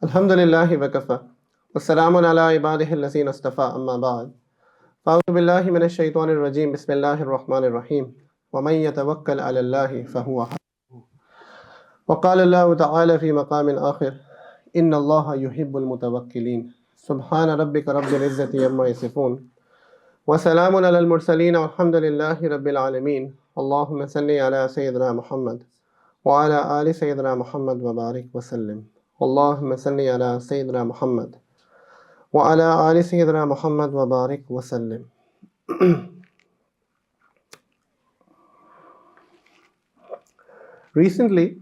Alhamdulillahi wa kafa. Wassalamun ala ibadihi allazina istafa amma ba'd. Fa'udhu billahi minash shaitanir rajim. Bismillahir rahmanir rahim. Wa man yatawakkal ala Allahi fahuwa hasbuh. Wa qala Allahu ta'ala fi maqamin akhir. Inna Allaha yuhibbul mutawakkilin. Subhana rabbika rabbil izzati amma yasifun. Wa salamun ala al-mursaleen walhamdulillahi rabbil alamin. Allahumma salli ala sayyidina Muhammad wa ala ali sayyidina Muhammad wa barik wa sallim. اللهم صل على سيدنا محمد وعلى آل سيدنا محمد وبارك وسلم. Recently,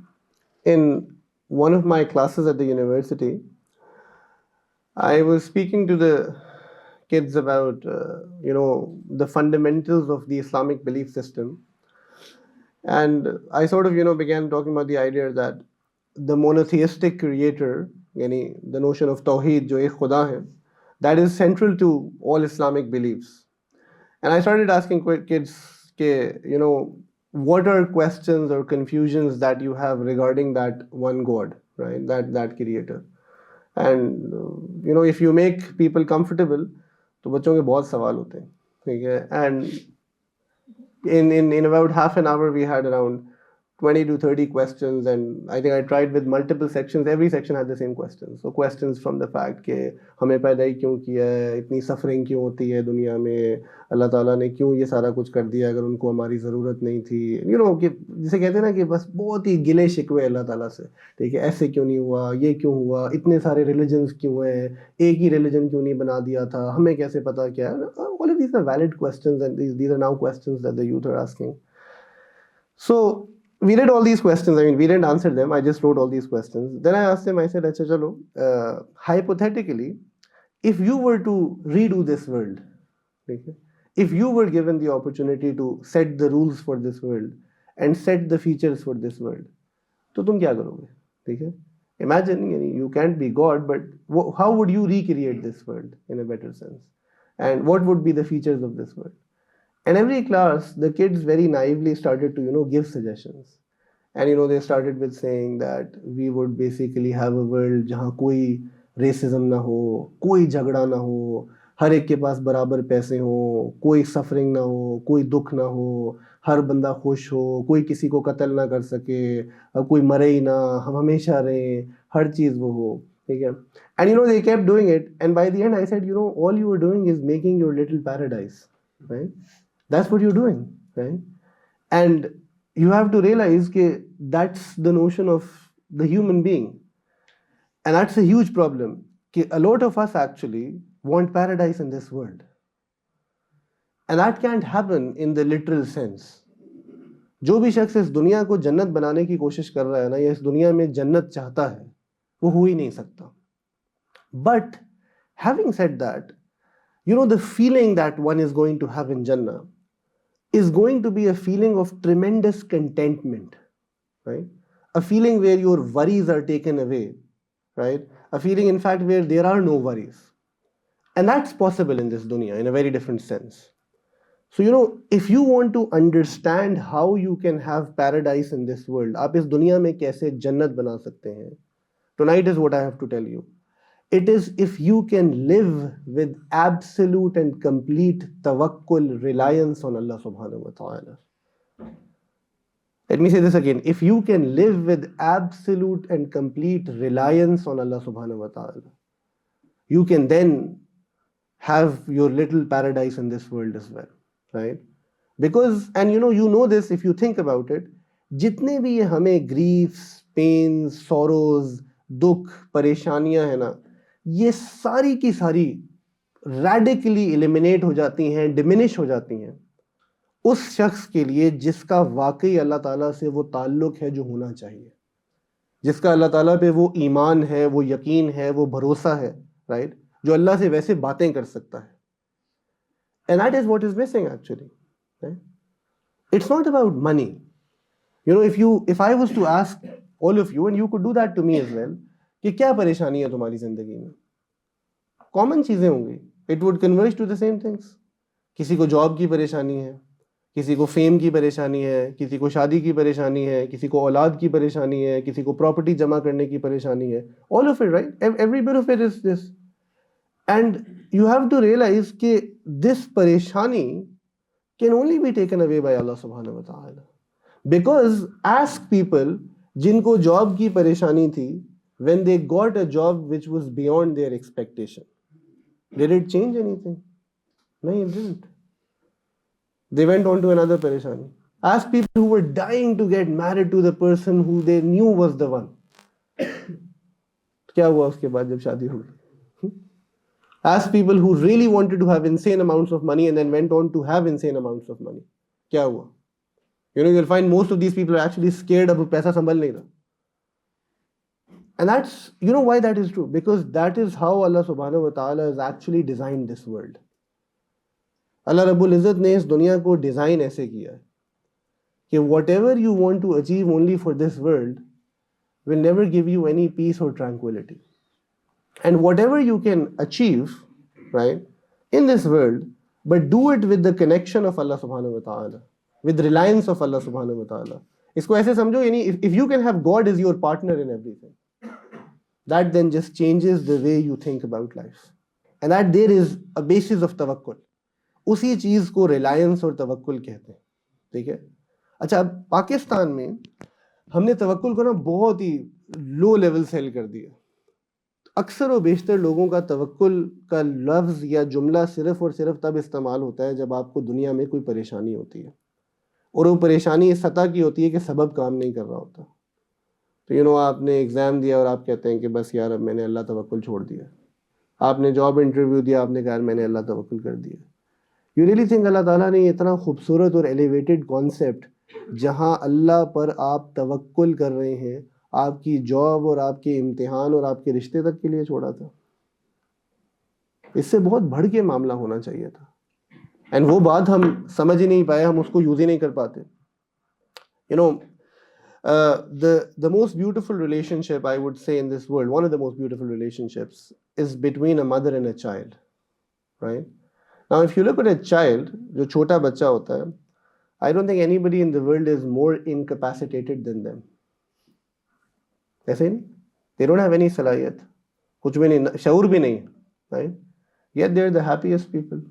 in one of my classes at the university, I was speaking to the kids about, the fundamentals of the Islamic belief system. And I sort of, began talking about the idea that the monotheistic creator, yani the notion of Tawheed, jo ek Khuda hai, that is central to all Islamic beliefs. And I started asking kids, what are questions or confusions that you have regarding that one God, right? That creator. And, if you make people comfortable, तो बच्चों के बहुत सवाल होते हैं, ठीक है? And in about half an hour, we had around 20 to 30 questions, and I think I tried with multiple sections. Every section had the same questions. So questions from the fact कि हमें पैदा ही क्यों किया है, इतनी सफरिंग क्यों होती है दुनिया में, अल्लाह ताला ने क्यों ये सारा कुछ कर दिया अगर उनको हमारी ज़रूरत नहीं थी, कि जिसे कहते हैं ना कि बस बहुत ही गिले शिकवे अल्लाह ताला से, ठीक है, ऐसे क्यों नहीं हुआ, ये क्यों हुआ, इतने सारे रिलीजन्स क्यों हैं, एक ही रिलीजन क्यों नहीं बना दिया था, हमें कैसे पता क्या है. All of these are valid questions, and these are now questions that the youth are asking. So we did all these questions. I mean, we didn't answer them. I just wrote all these questions. Then I asked them, I said, Acha chalo, hypothetically, if you were to redo this world, okay, if you were given the opportunity to set the rules for this world and set the features for this world, तो तुम क्या करोगे? ठीक है? Imagine, you can't be God, but how would you recreate this world in a better sense? And what would be the features of this world? And every class, the kids very naively started to, give suggestions. And, they started with saying that we would basically have a world जहाँ कोई racism ना हो, कोई झगड़ा ना हो, हर एक के पास बराबर पैसे हो, कोई suffering ना हो, कोई दुख ना हो, हर बंदा खुश हो, कोई किसी को कत्ल ना कर सके, कोई मरे ही ना, हम हमेशा रहें, हर चीज़ वो हो, ठीक है? And, they kept doing it. And by the end, I said, all you were doing is making your little paradise, right? That's what you're doing, right? And you have to realize that that's the notion of the human being. And that's a huge problem. A lot of us actually want paradise in this world. And that can't happen in the literal sense. जो भी शख्स इस दुनिया को जन्नत बनाने की कोशिश कर रहा है ना, या इस दुनिया में जन्नत चाहता है, वो हो ही नहीं सकता. But having said that, the feeling that one is going to have in Jannah is going to be a feeling of tremendous contentment, right? A feeling where your worries are taken away, right? A feeling, in fact, where there are no worries. And that's possible in this dunya in a very different sense. So, if you want to understand how you can have paradise in this world, आप इस दुनिया में कैसे जन्नत बना सकते हैं, tonight is what I have to tell you. It is if you can live with absolute and complete tawakkul, reliance on Allah subhanahu wa ta'ala. Let me say this again. If you can live with absolute and complete reliance on Allah subhanahu wa ta'ala, you can then have your little paradise in this world as well, right? Because, and you know this if you think about it, जितने भी ये हमें griefs, pains, sorrows, दुख, परेशानियां है ना, ये सारी की सारी radically eliminate हो जाती हैं, diminish हो जाती हैं उस शख्स के लिए जिसका वाकई अल्लाह ताला से वो ताल्लुक है जो होना चाहिए, जिसका अल्लाह ताला पे वो ईमान है, वो यकीन है, वो भरोसा है, राइट? जो अल्लाह से वैसे बातें कर सकता है. And that is what is missing actually, right? It's not about money. If I was to ask all of you, and you could do that to me as well, कि क्या परेशानी है तुम्हारी जिंदगी में, कॉमन चीजें होंगी. It would converge to the same things. किसी को जॉब की परेशानी है, किसी को फेम की परेशानी है, किसी को शादी की परेशानी है, किसी को औलाद की परेशानी है, किसी को प्रॉपर्टी जमा करने की परेशानी है. All of it, right? Every bit of it is this. And you have to realize कि this परेशानी can only be taken away by Allah subhanahu wa ta'ala. Because ask people जिनको जॉब की परेशानी थी, when they got a job which was beyond their expectation, did it change anything? No, it didn't. They went on to another pareshani. Ask people who were dying to get married to the person who they knew was the one. क्या हुआ उसके बाद जब शादी हो गई? Ask people who really wanted to have insane amounts of money and then went on to have insane amounts of money. क्या हुआ? You'll find most of these people are actually scared अब पैसा संभल नहीं रहा. And that's, why that is true? Because that is how Allah subhanahu wa ta'ala has actually designed this world. Allah Rabbul Izzat ने इस दुनिया को design ऐसे किया है कि whatever you want to achieve only for this world will never give you any peace or tranquility. And whatever you can achieve, right, in this world, but do it with the connection of Allah subhanahu wa ta'ala, with reliance of Allah subhanahu wa ta'ala. इसको ऐसे समझो, यानी if you can have God as your partner in everything, that then just changes the way you think about life. And that there is a basis of tawakkul. उसी चीज़ को रिलायंस और तवक्कुल कहते हैं. ठीक है. अच्छा, अब पाकिस्तान में हमने तवक्कुल को ना बहुत ही लो लेवल सेल कर दिया. अक्सर और बेशतर लोगों का तवक्कुल का लफ्ज़ या जुमला सिर्फ और सिर्फ तब इस्तेमाल होता है जब आपको दुनिया में कोई परेशानी होती है, और वो परेशानी इस सतह की होती है कि सबब काम नहीं कर रहा होता. तो आपने एग्ज़ाम दिया और आप कहते हैं कि बस यार अब मैंने अल्लाह तवक्कुल छोड़ दिया. आपने जॉब इंटरव्यू दिया, आपने कहा मैंने अल्लाह तवक्कुल कर दिया. यू रियली थिंक अल्लाह ताला ने इतना खूबसूरत और एलिवेटेड कॉन्सेप्ट जहाँ अल्लाह पर आप तवक्कुल कर रहे हैं, आपकी जॉब और आपके इम्तिहान और आपके रिश्ते तक के लिए छोड़ा था? इससे बहुत बढ़ के मामला होना चाहिए था. एंड वो बात हम समझ ही नहीं पाए, हम उसको यूज़ ही नहीं कर पाते. The most beautiful relationship I would say in this world, one of the most beautiful relationships, is between a mother and a child, right? Now, if you look at a child, जो छोटा बच्चा होता है, I don't think anybody in the world is more incapacitated than them. ऐसे नहीं? They don't have any सलाहियत, कुछ भी नहीं, शऊर भी नहीं, right? Yet they're the happiest people.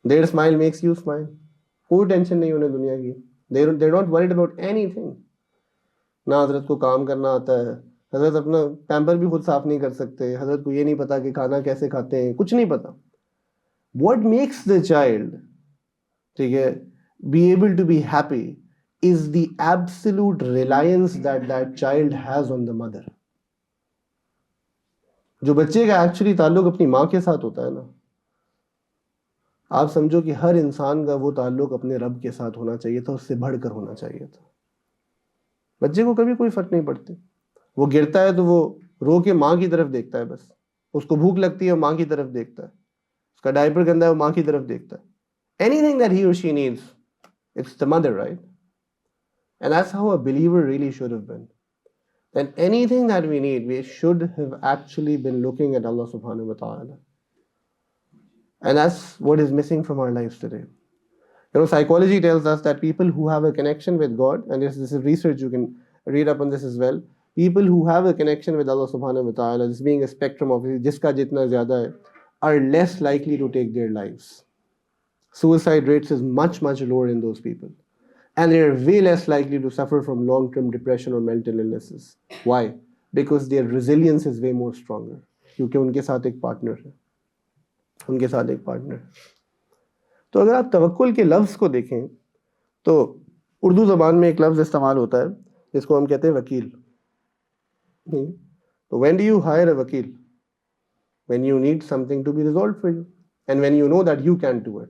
Their smile makes you smile. कोई टेंशन नहीं उन्हें दुनिया की. They're not worried about anything. ना हजरत को काम करना आता है, हजरत अपना पैम्पर भी खुद साफ नहीं कर सकते, हजरत को ये नहीं पता कि खाना कैसे खाते हैं, कुछ नहीं पता. What makes the child, ठीक है, be able to be happy is the absolute reliance that that child has on the mother. जो बच्चे का एक्चुअली ताल्लुक अपनी माँ के साथ होता है ना, आप समझो कि हर इंसान का वो ताल्लुक अपने रब के साथ होना चाहिए था, उससे बढ़कर होना चाहिए था. बच्चे को कभी कोई फर्क नहीं पड़ती. वो गिरता है तो वो रो के माँ की तरफ देखता है, बस उसको भूख लगती है माँ की तरफ देखता है, उसका डायपर गंदा है वो माँ की तरफ देखता है. Anything that he or she needs, it's the mother, right? And that's how a believer really should have been. Then anything that we need, we should have actually been looking at Allah subhanahu wa ta'ala. And that's what is missing from our lives today. Psychology tells us that people who have a connection with God, and this is research, you can read up on this as well, people who have a connection with Allah subhanahu wa ta'ala, this being a spectrum of jiska jitna zyada hai, are less likely to take their lives. Suicide rates is much, much lower in those people. And they are way less likely to suffer from long-term depression or mental illnesses. Why? Because their resilience is way more stronger. क्योंकि उनके साथ एक partner है. उनके साथ एक partner है. तो अगर आप तवक्कुल के लफ्ज़ को देखें तो उर्दू ज़बान में एक लफ्ज़ इस्तेमाल होता है जिसको हम कहते हैं वकील. तो when do you hire a वकील? When you need something to be resolved for you and when you know that you can't do it.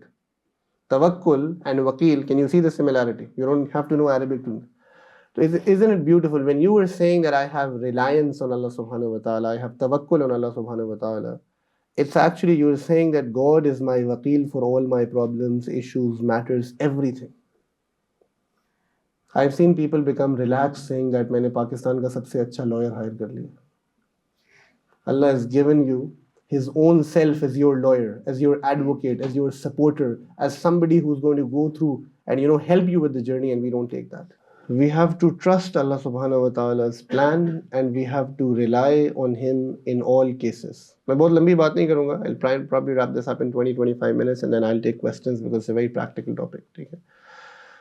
Tawakkul and Wakil, can you see the similarity? You don't have to know Arabic to know. So isn't it beautiful? When you were saying that I have reliance on Allah subhanahu wa ta'ala, I have tawakkul on Allah subhanahu wa ta'ala, it's actually you're saying that God is my Wakil for all my problems, issues, matters, everything. I've seen people become relaxed saying that मैंने पाकिस्तान का सबसे अच्छा lawyer hire कर लिया. Allah has given you his own self as your lawyer, as your advocate, as your supporter, as somebody who's going to go through and help you with the journey, and we don't take that. We have to trust Allah subhanahu wa ta'ala's plan and we have to rely on him in all cases. मैं बहुत लंबी बात नहीं करूँगा. I'll probably wrap this up in 20-25 minutes and then I'll take questions because it's a very practical topic. ठीक है?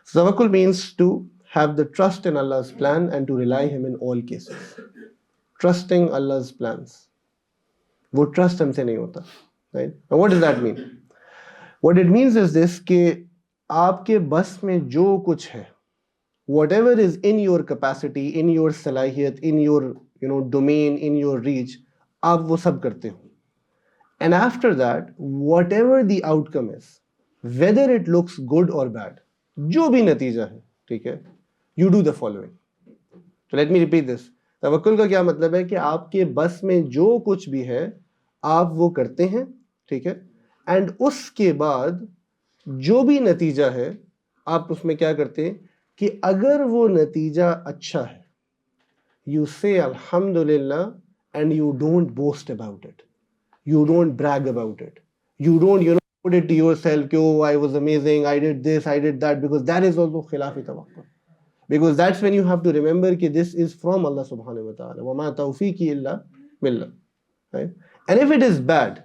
So Tawakkul means to have the trust in Allah's plan and to rely him in all cases. Trusting Allah's plans. वो trust हमसे नहीं होता. Right? Now what does that mean? What it means is this कि आपके बस में जो कुछ है, whatever is in your capacity, in your salahiyat, in your domain, in your reach, आप वो सब करते हो. And after that, whatever the outcome is, whether it looks good or bad, जो भी नतीजा है, ठीक है, you do the following. So let me repeat this. तवक्कुल का क्या मतलब है कि आपके बस में जो कुछ भी है आप वो करते हैं, ठीक है, एंड उसके बाद जो भी नतीजा है आप उसमें क्या करते हैं कि अगर वो नतीजा अच्छा है, you say alhamdulillah and you don't boast about it, you don't brag about it, you don't put it to yourself कि oh I was amazing, I did this, I did that, because that is also khilafi tawakkul. Because that's when you have to remember that this is from Allah subhanahu wa ta'ala. وَمَا تَوْفِيقِ إِلَّا بِاللَّهِ. Right? And if it is bad,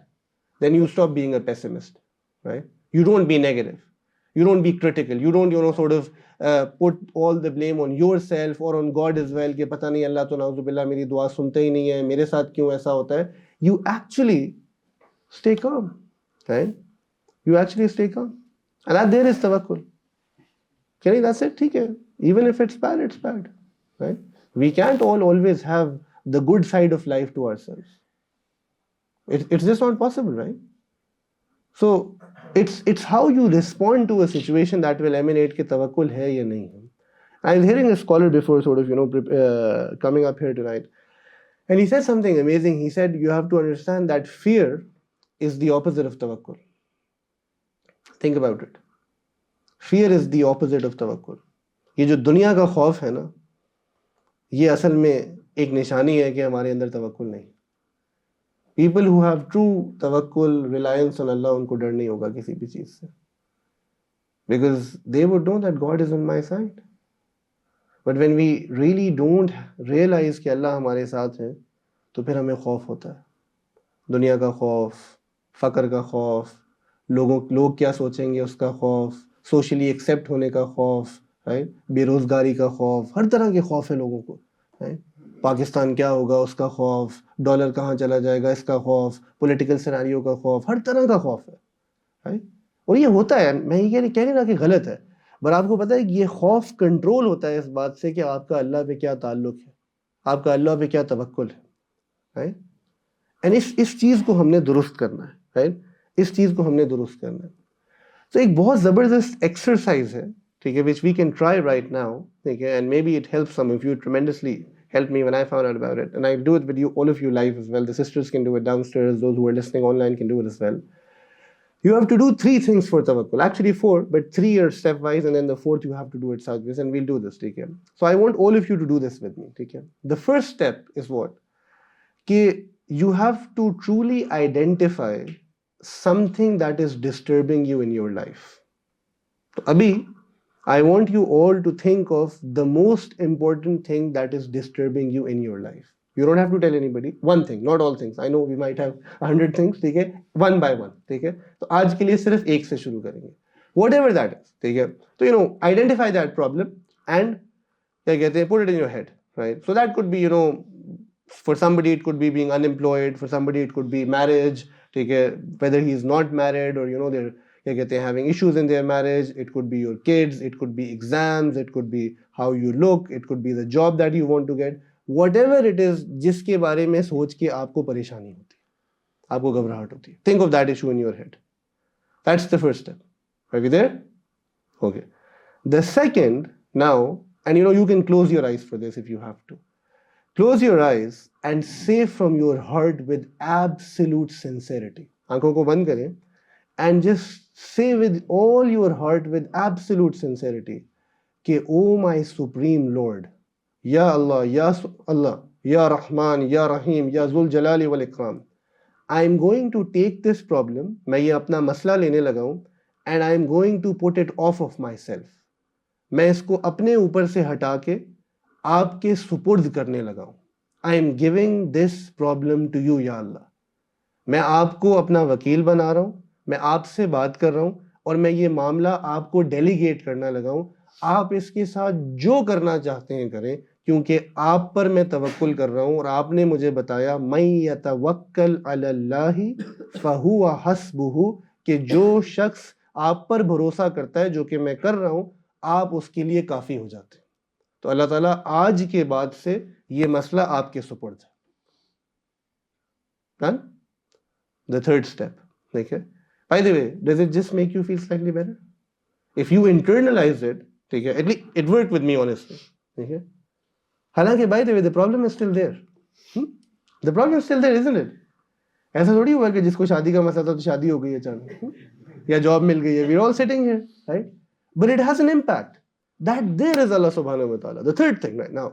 then you stop being a pessimist. Right? You don't be negative. You don't be critical. You don't sort of put all the blame on yourself or on God as well. कि पता नहीं अल्लाह तो नाउज़ुबिल्लाह मेरी दुआ सुनता ही नहीं है, मेरे साथ क्यों ऐसा होता है. You actually stay calm. Right? You actually stay calm. And that there is tawakkul. Okay, that's it. ठीक है. Even if it's bad, it's bad, right? We can't always have the good side of life to ourselves. It's just not possible, right? So it's how you respond to a situation that will emanate कि tawakkul है या नहीं है. I was hearing a scholar before, sort of coming up here tonight, and he said something amazing. He said you have to understand that fear is the opposite of tawakkul. Think about it. Fear is the opposite of tawakkul. ये जो दुनिया का खौफ है ना, ये असल में एक निशानी है कि हमारे अंदर तवक्कुल नहीं. People who have true tawakkul, reliance on Allah, उनको डर नहीं होगा किसी भी चीज से. Because they would know that God is on my side. But when we really don't realize कि अल्लाह हमारे साथ है, तो फिर हमें खौफ होता है. दुनिया का खौफ, फकर का खौफ, लोग क्या सोचेंगे उसका खौफ, सोशली एक्सेप्ट होने का खौफ, राइट, बेरोजगारी का खौफ, हर तरह के खौफ है लोगों को, राइट. पाकिस्तान क्या होगा उसका खौफ, डॉलर कहाँ चला जाएगा इसका खौफ, पॉलिटिकल सिनेरियो का खौफ, हर तरह का खौफ है, राइट. और ये होता है, मैं ये कह नहीं रहा कि गलत है, पर आपको पता है कि ये खौफ कंट्रोल होता है इस बात से कि आपका अल्लाह पे क्या ताल्लुक है, आपका अल्लाह पे क्या तवक्कुल है, राइट. एंड इस चीज़ को हमने दुरुस्त करना है, राइट, इस चीज़ को हमने दुरुस्त करना है. तो एक बहुत ज़बरदस्त एक्सरसाइज है, ठीक है, which we can try right now, okay, and maybe it helps some of you. Tremendously helped me when I found out about it, and I do it with you, all of you live as well. The sisters can do it downstairs, those who are listening online can do it as well. You have to do 3 things for tawakkul, actually 4, but 3 are stepwise, and then the 4th you have to do it sideways, and we'll do this, okay. So I want all of you to do this with me, okay. The first step is what? Ki you have to truly identify something that is disturbing you in your life. So abhi I want you all to think of the most important thing that is disturbing you in your life. You don't have to tell anybody. One thing, not all things. I know we might have 100 things, ठीक है? One by one, ठीक है? तो आज के लिए सिर्फ एक से शुरू करेंगे. Whatever that is, ठीक है? तो identify that problem and क्या कहते हैं, put it in your head, right? So that could be, for somebody it could be being unemployed, for somebody it could be marriage, ठीक है? Whether he is not married or they're क्या कहते हैं having issues in their marriage, it could be your kids, it could be exams, it could be how you look, it could be the job that you want to get, whatever it is जिसके बारे में सोच के आपको परेशानी होती है, आपको घबराहट होती है. Think of that issue in your head. That's the first step. Are we there? Okay. The second now, and you can close your eyes for this if you have to. Close your eyes and say from your heart with absolute sincerity. आंखों को बंद करें and just say with all your heart with absolute sincerity कि oh my supreme Lord, Ya Allah, Ya Allah, Ya Rahman, Ya Rahim, Ya Zul Jalali wal Ikram, I am going to take this problem, मैं ये अपना मसला लेने लगा हूं, and I am going to put it off myself, मैं इसको अपने ऊपर से हटा के आपके सुपुर्द करने लगा हूं. I am giving this problem to you या अल्लाह, मैं आपको अपना वकील बना रहा हूं, मैं आपसे बात कर रहा हूं और मैं ये मामला आपको डेलीगेट करना लगा हूं. आप इसके साथ जो करना चाहते हैं करें, क्योंकि आप पर मैं तवक्कुल कर रहा हूं और आपने मुझे बताया मैं यतवक्कल अलल्लाहि फहुवा हस्बुहु, कि जो शख्स आप पर भरोसा करता है, जो कि मैं कर रहा हूं, आप उसके लिए काफी हो जाते हैं. तो अल्लाह ताला आज के बाद से ये मसला आपके सुपुर्द है. Done? The third step. ठीक है. By the way, does it just make you feel slightly better? If you internalize it, ठीक है, at least it worked with me honestly. ठीक है. हालांकि by the way, the problem is still there. The problem is still there, isn't it? ऐसा थोड़ी हुआ कि जिसको शादी का मसला था तो शादी हो गई अचानक, या जॉब मिल गई है. We're all sitting here, right? But it has an impact. That there is Allah subhanahu wa ta'ala. The third thing right now.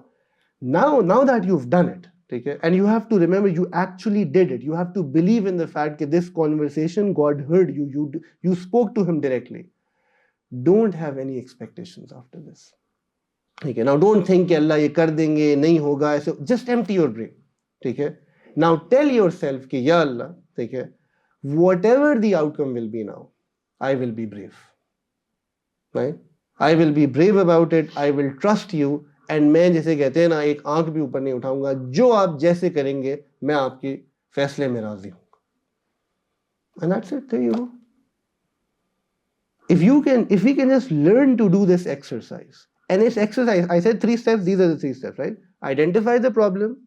Now that you've done it, okay, and you have to remember you actually did it. You have to believe in the fact that this conversation, God heard you. You spoke to Him directly. Don't have any expectations after this. Okay, now don't think कि अल्लाह ये कर देंगे, नहीं होगा ऐसे. Just empty your brain. ठीक है. Now tell yourself कि या अल्लाह, ठीक है, whatever the outcome will be now, I will be brave. Right? I will be brave about it. I will trust you. And मैं जैसे कहते हैं ना, एक आंख भी ऊपर नहीं उठाऊंगा, जो आप जैसे करेंगे मैं आपके फैसले में राजी हूं. And that's it. There you go. If we can just learn to do this exercise, and this exercise, I said 3 steps, these are the 3 steps, right? Identify the problem,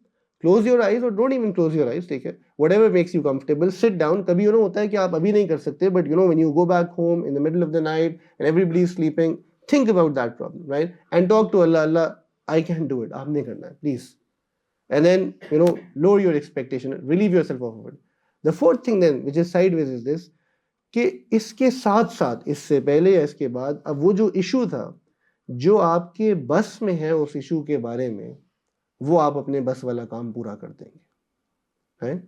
close your eyes, or don't even close your eyes, ठीक है, whatever makes you comfortable, sit down. कभी होता है कि आप अभी नहीं कर सकते, but when you go back home in the middle of the night and everybody is sleeping, think about that problem, right? And talk to Allah. Allah, I can do it. आपने करना है, please. And then, lower your expectation, relieve yourself of it. The fourth thing then, which is sideways, is this, कि इसके साथ साथ, इससे पहले या इसके बाद, अब वो जो इशू था, जो आपके बस में है उस इशू के बारे में, वो आप अपने बस वाला काम पूरा कर देंगे, है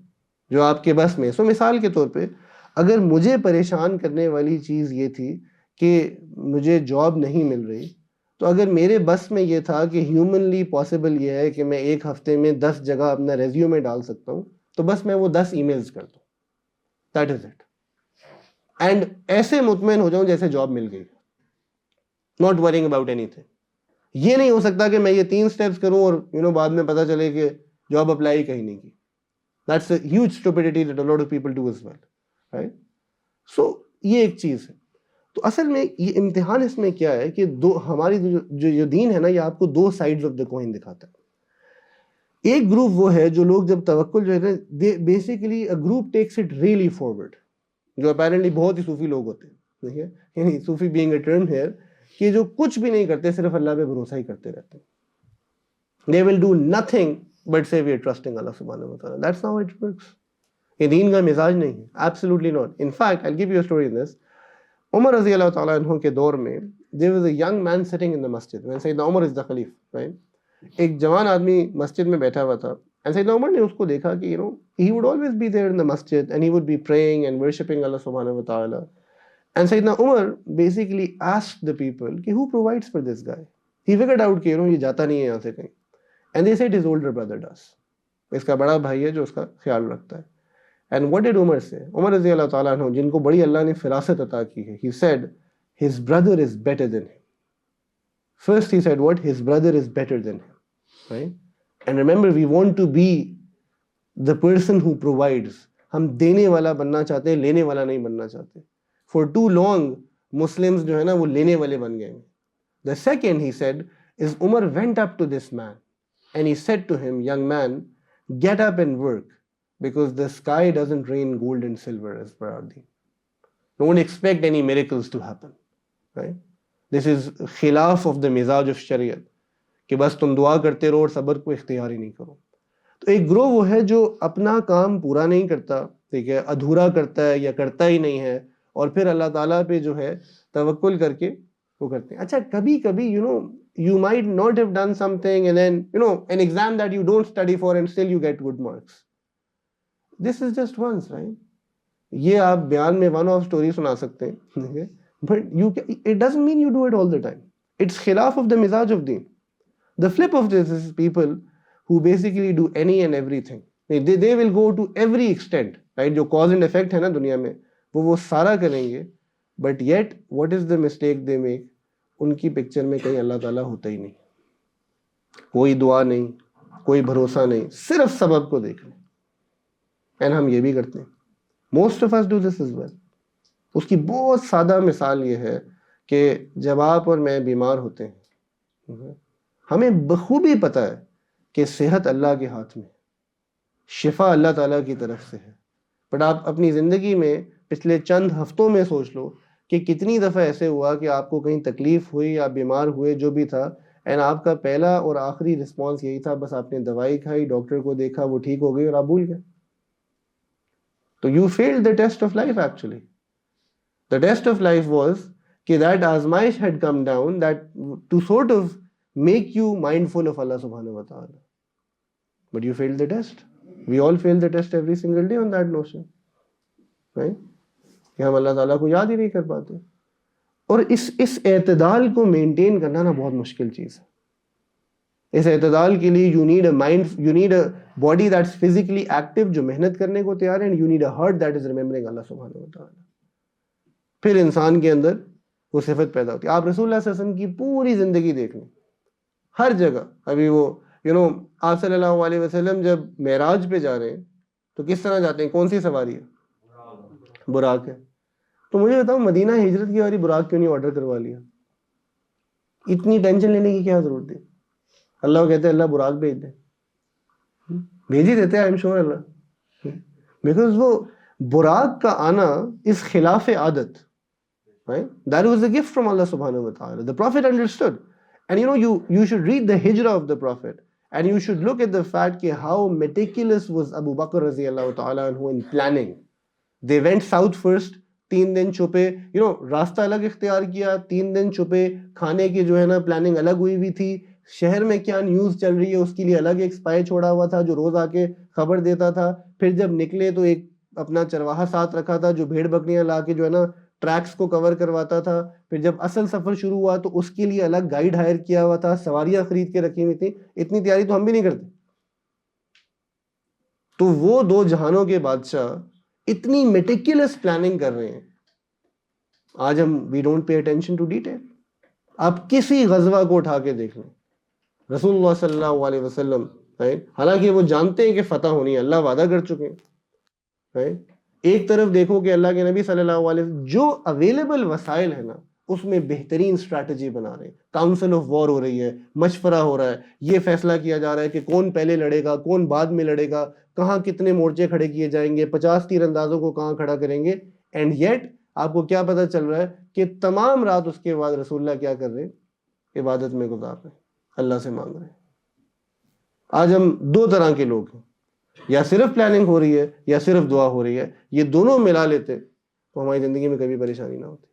जो आपके बस में. सो मिसाल के तौर पे, अगर मुझे परेशान करने वाली चीज़ ये थी कि मुझे जॉब नहीं मिल रही, तो अगर मेरे बस में ये था कि ह्यूमनली पॉसिबल ये है कि मैं एक हफ्ते में 10 जगह अपना रेज्यूमे डाल सकता हूँ, तो बस मैं वो 10 ईमेल्स कर दूँ. That is it. एंड ऐसे मुतमईन हो जाऊं जैसे जॉब मिल गई, नॉट वरिंग अबाउट एनीथिंग. ये नहीं हो सकता कि मैं ये 3 स्टेप्स करूं और बाद में पता चले कि जॉब अप्लाई कहीं नहीं की. That's a huge stupidity that a lot of people do as well, right? So ये एक चीज है. तो असल में ये इम्तिहान इसमें क्या है कि हमारी जो दीन है ना, ये आपको 2 साइड्स ऑफ द कॉइन दिखाता है. एक ग्रुप वो है जो लोग जब तवक्कुल जो है, basically a group takes it really forward, जो अपेरेंटली बहुत ही सूफी लोग होते हैं, ठीक है, यानी Sufi being a term here, कि जो कुछ भी नहीं करते, सिर्फ अल्लाह पे भरोसा ही करते रहते हैं. They will do nothing but say we are trusting Allah सुब्हानहू व तआला. That's how it works. ये दीन का मिजाज नहीं है, absolutely not. In fact I will give you a story in this. Umar रज़ी अल्लाह तआला अन्हु के दौर में there was a young man sitting in the मस्जिद व्हेन सैयदना उमर इज द खलीफ, राइट? एक जवान आदमी मस्जिद में बैठा हुआ था, एंड सैयदना उमर ने उसको देखा कि he would always be there in the masjid and he would be praying and worshipping Allah subhanahu wa ta'ala. And Sayyidina Umar basically asked the people कि who provides for this guy? He figured out कि ये जाता नहीं है यहाँ से कहीं. And they said his older brother does. इसका बड़ा भाई है जो उसका ख्याल रखता है. And what did Umar say? Umar रज़ी अल्लाह ताला अन्हु, जिनको बड़ी अल्लाह ने फिरासत अता की है, he said his brother is better than him. First he said what? His brother is better than him, right? And remember, we want to be the person who provides. हम देने वाला बनना चाहते हैं, लेने वाला नहीं बनना चाहते. For too long, Muslims जो है ना वो लेने वाले बन गए. The second he said is Umar went up to this man and he said to him, young man, get up and work, because the sky doesn't rain gold and silver as per our deen. Don't expect any miracles to happen, right? This is khilaf of the mizaj of Shariat, कि बस तुम दुआ करते रहो और सब्र को इख्तियार ही नहीं करो. तो एक ग्रोह वो है जो अपना काम पूरा नहीं करता, ठीक है, अधूरा करता है या करता ही नहीं है, और फिर अल्लाह ताला पे जो है तवक्कुल करके वो करते हैं. अच्छा, कभी कभी you might not have done something and then an exam that you don't study for and still you get good marks. This is just once, right? ये आप बयान में वन ऑफ स्टोरी सुना सकते हैं, but it doesn't mean you do it all the time. It's khilaf of the mizaj of deen. The flip of this is people who basically do any and everything. They will go to every extent, right? जो cause and effect है ना दुनिया में, वो सारा करेंगे, but yet what is the mistake they make? उनकी picture में कहीं अल्लाह ताला होता ही नहीं, कोई दुआ नहीं, कोई भरोसा नहीं, सिर्फ सबब को देख रहे। एंड हम ये भी करते हैं, most of us do this as well. उसकी बहुत सादा मिसाल ये है कि जब आप और मैं बीमार होते हैं, हमें बखूबी पता है कि सेहत अल्लाह के हाथ में, शिफा अल्लाह ताला की तरफ से है, बट आप अपनी ज़िंदगी में पिछले चंद हफ्तों में सोच लो कि कितनी दफ़ा ऐसे हुआ कि आपको कहीं तकलीफ हुई, आप बीमार हुए, जो भी था, एंड आपका पहला और आखिरी रिस्पॉन्स यही था, बस आपने दवाई खाई, डॉक्टर को देखा, वो ठीक हो गई और आप भूल गए। तो you failed the test of life actually. The test of life was कि दैट आजमाइश had come down that to sort of make you mindful of अल्लाह सुब्हानहू व तआला, but you failed the test. We all fail the test every single day on that notion, right? कि हम अल्लाह ताला को याद ही नहीं कर पाते। और इस एतदाल को मेंटेन करना ना बहुत मुश्किल चीज़ है। इस एतदाल के लिए you need a mind, you need a body that's physically active, जो मेहनत करने को तैयार है, and you need a heart that is remembering Allah सुब्हानहू व तआला। फिर इंसान के अंदर वो सिफत पैदा होती है। आप रसूलुल्लाह सल्लल्लाहु अलैहि वसल्लम की पूरी जिंदगी देख लें, हर जगह। अभी वो आप सल्लल्लाहु अलैहि वसल्लम जब मेराज पे जा रहे हैं तो किस तरह जाते हैं, कौन सी सवारी है? बुराक है। तो मुझे बताओ, मदीना हिजरत की बारी बुराक क्यों नहीं ऑर्डर करवा लिया? इतनी टेंशन लेने की क्या जरूरत थी? अल्लाह कहते हैं अल्लाह बुराक भेज दे, भेज ही देते हैं, I am sure Allah, because वो बुराक का आना इस खिलाफ आदत, right? That was a gift from Allah subhanahu wa ta'ala. The Prophet understood. And you should read the hijrah of the Prophet, and you should look at the fact कि how meticulous was Abu Bakr radiallahu ta'ala anhu in planning. They went south first, 3 दिन छुपे, रास्ता अलग इख्तियार किया, 3 दिन छुपे, खाने की जो है ना प्लानिंग अलग हुई हुई थी, शहर में क्या न्यूज़ चल रही है उसके लिए अलग एक स्पाई छोड़ा हुआ था जो रोज आके खबर देता था। फिर जब निकले तो एक अपना चरवाहा साथ रखा था जो भेड़ बकरियां ला के जो है ना ट्रैक्स को कवर करवाता था। फिर जब असल सफर शुरू हुआ तो उसके लिए अलग गाइड हायर किया हुआ था, सवारियां खरीद के रखी हुई थी। इतनी तैयारी तो हम भी नहीं करते। तो वो 2 जहानों के बादशाह इतनी मेटिकुलस प्लानिंग कर रहे हैं। आज हम we don't pay attention to detail. आप किसी गजवा को उठा के देख लें, रसूलुल्लाह सल्लल्लाहु अलैहि वसल्लम, राइट, हालांकि वो जानते हैं कि फतह होनी है, अल्लाह वादा कर चुके हैं, राइट, एक तरफ देखो कि अल्लाह के नबी सल्लल्लाहु अलैहि वसल्लम जो अवेलेबल वसाइल है ना उसमें बेहतरीन स्ट्रैटेजी बना रहे हैं। काउंसिल ऑफ वॉर हो रही है, मशवरा हो रहा है, ये फैसला किया जा रहा है कि कौन पहले लड़ेगा, कौन बाद में लड़ेगा, कहाँ कितने मोर्चे खड़े किए जाएंगे, 50 तीरंदाजों को कहाँ खड़ा करेंगे। एंड येट आपको क्या पता चल रहा है कि तमाम रात उसके बाद रसूलुल्लाह क्या कर रहे हैं? इबादत में गुजार रहे हैं, अल्लाह से मांग रहे हैं। आज हम 2 तरह के लोग हैं, या सिर्फ प्लानिंग हो रही है या सिर्फ दुआ हो रही है। ये दोनों मिला लेते तो हमारी जिंदगी में कभी परेशानी ना होती।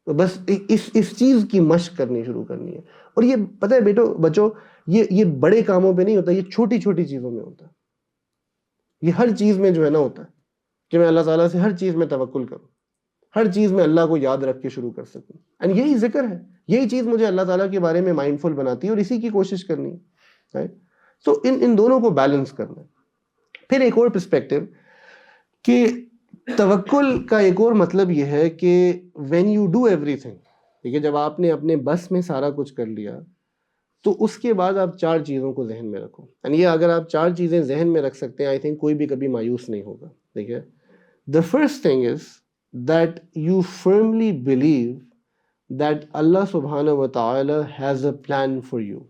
तो बस इस चीज की मशक करनी शुरू करनी है। और ये पता है बच्चों, ये बड़े कामों पे नहीं होता, ये छोटी छोटी चीजों में होता है। ये हर चीज में जो है ना होता है कि मैं अल्लाह ताला से हर चीज में तवक्कुल करूं, हर चीज में अल्लाह को याद रख के शुरू कर सकूं। एंड यही जिक्र है, यही चीज मुझे अल्लाह ताला के बारे में माइंडफुल बनाती है और इसी की कोशिश करनी है, राइट? सो इन दोनों को बैलेंस करना है। फिर एक और पर्सपेक्टिव कि तवक्कुल का एक और मतलब यह है कि व्हेन यू डू एवरीथिंग, ठीक है, जब आपने अपने बस में सारा कुछ कर लिया तो उसके बाद आप 4 चीज़ों को जहन में रखो। एंड ये अगर आप 4 चीज़ें जहन में रख सकते हैं, आई थिंक कोई भी कभी मायूस नहीं होगा, ठीक है। The first thing is that you firmly believe that Allah सुब्हानहू व तआला has a plan for you.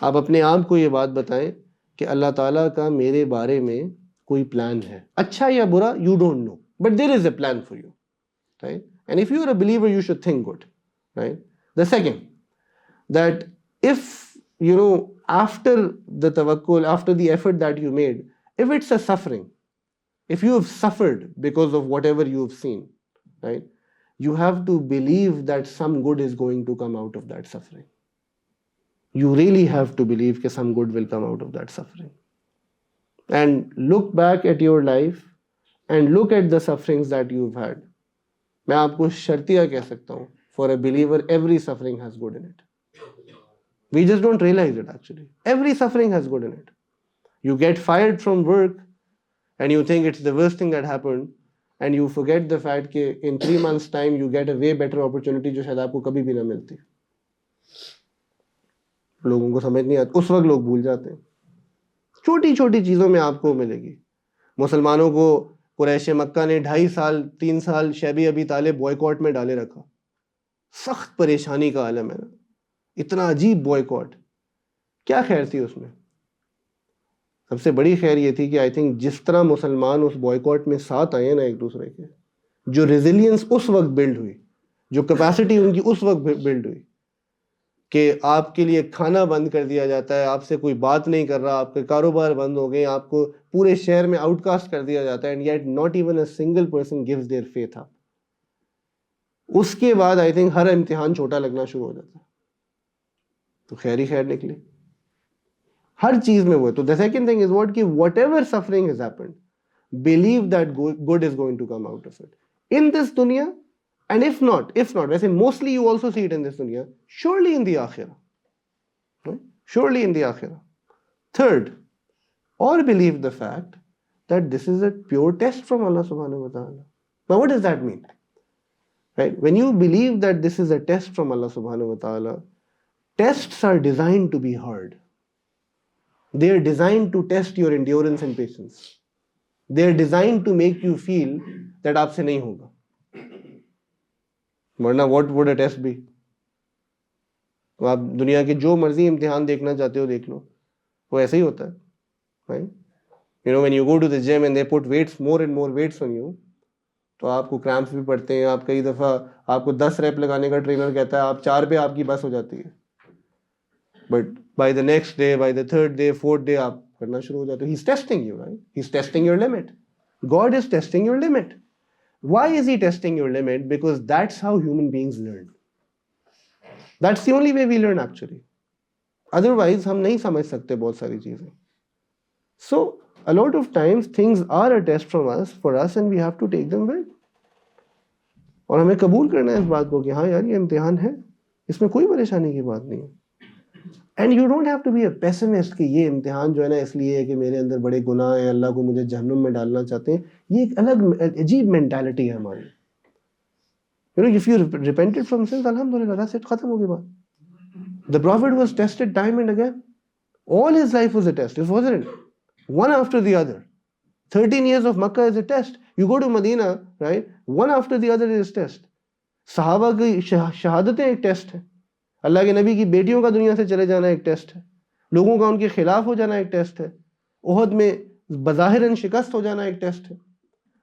आप अपने आप को ये बात बताएं कि अल्लाह ताला का मेरे बारे में कोई प्लान है, अच्छा या बुरा, you don't know, but there is a plan for you, right? And if you are a believer you should think good, right? The second, that if after the tawakkul, after the effort that you made, if it's a suffering, if you have suffered because of whatever you have seen, right, you have to believe that some good is going to come out of that suffering. You really have to believe that some good will come out of that suffering. and look back at your life and look at the sufferings that you've had. मैं आपको शर्तिया कह सकता हूँ, for a believer every suffering has good in it. We just don't realize it actually. Every suffering has good in it. You get fired from work and you think it's the worst thing that happened, and you forget the fact that in 3 months time you get a way better opportunity जो शायद आपको कभी भी ना मिलती. लोगों को समझ नहीं आता, उस वक्त लोग भूल जाते हैं. छोटी छोटी चीज़ों में आपको मिलेगी. मुसलमानों को कुरैश मक्का ने 2.5 साल 3 साल शैबी अबी तालिब बॉयकॉट में डाले रखा. सख्त परेशानी का आलम है ना, इतना अजीब बॉयकॉट. क्या खैर थी उसमें? सबसे बड़ी खैर ये थी कि आई थिंक जिस तरह मुसलमान उस बॉयकॉट में साथ आए ना एक दूसरे के, जो रेजिलियंस उस वक्त बिल्ड हुई, जो कैपेसिटी उनकी उस वक्त बिल्ड हुई कि आपके लिए खाना बंद कर दिया जाता है, आपसे कोई बात नहीं कर रहा, आपके कारोबार बंद हो गए, आपको पूरे शहर में आउटकास्ट कर दिया जाता है, and yet not even a single person gives their faith up. उसके बाद आई थिंक हर इम्तिहान छोटा लगना शुरू हो जाता है. तो खैर ही खैर निकली हर चीज में वो. तो the second thing is what कि whatever suffering has happened, believe that good is going to come out of it in this दुनिया, एंड इफ नॉट वैसे mostly you also see it in this दुनिया, surely in the आखिरह, surely in the आखिरह. Third, और believe the fact that this is a pure test from Allah सुब्हानहू व तआला. Now what does that mean? Right? When you believe that this is a test from Allah subhanahu wa ta'ala, tests are designed to be hard. They are designed to test your endurance and patience. They are designed to make you feel that आपसे नहीं होगा. वरना what would a test be? तो आप दुनिया के जो मर्जी इम्तिहान देखना चाहते हो देख लो, वो ऐसे ही होता है. Right? You know, when you go to the gym and they put weights, more and more weights on you, तो आपको क्रैम्प्स भी पड़ते हैं. आप कई दफ़ा आपको 10 रैप लगाने का ट्रेनर कहता है, आप 4 पे आपकी बस हो जाती है. But by the next day, by the third day, fourth day आप करना शुरू हो जाते हो. He is testing you, right? He is testing your limit. God is testing your limit. Why is he testing your limit? Because that's how human beings learn. That's the only way we learn actually. Otherwise हम नहीं समझ सकते बहुत सारी चीजें. सो a lot of times things are a test from us for us and we have to take them well. और हमें कबूल करना है इस बात को कि हाँ यार ये इम्तिहान है, इसमें कोई परेशानी की बात नहीं है. And you don't have to be a pessimist कि ये इम्तिहान जो है ना इसलिए है कि मेरे अंदर बड़े गुनाह हैं, अल्लाह को मुझे जहन्नुम में डालना चाहते हैं. ये एक अलग अजीब मेंटालिटी है हमारी. You know, if you repented from sins, अल्हम्दुलिल्लाह, दैट्स इट, खत्म हो गई बात. The prophet was tested time and again. All his life was a test. It wasn't one after the other. 13 years of Makkah is a test. You go to Medina, right? One after the other is a test. सहाबा की शहादतें एक test है. अल्लाह के नबी की बेटियों का दुनिया से चले जाना एक टेस्ट है. लोगों का उनके खिलाफ हो जाना एक टेस्ट है. उहद में बज़ाहिरन शिकस्त हो जाना एक टेस्ट है.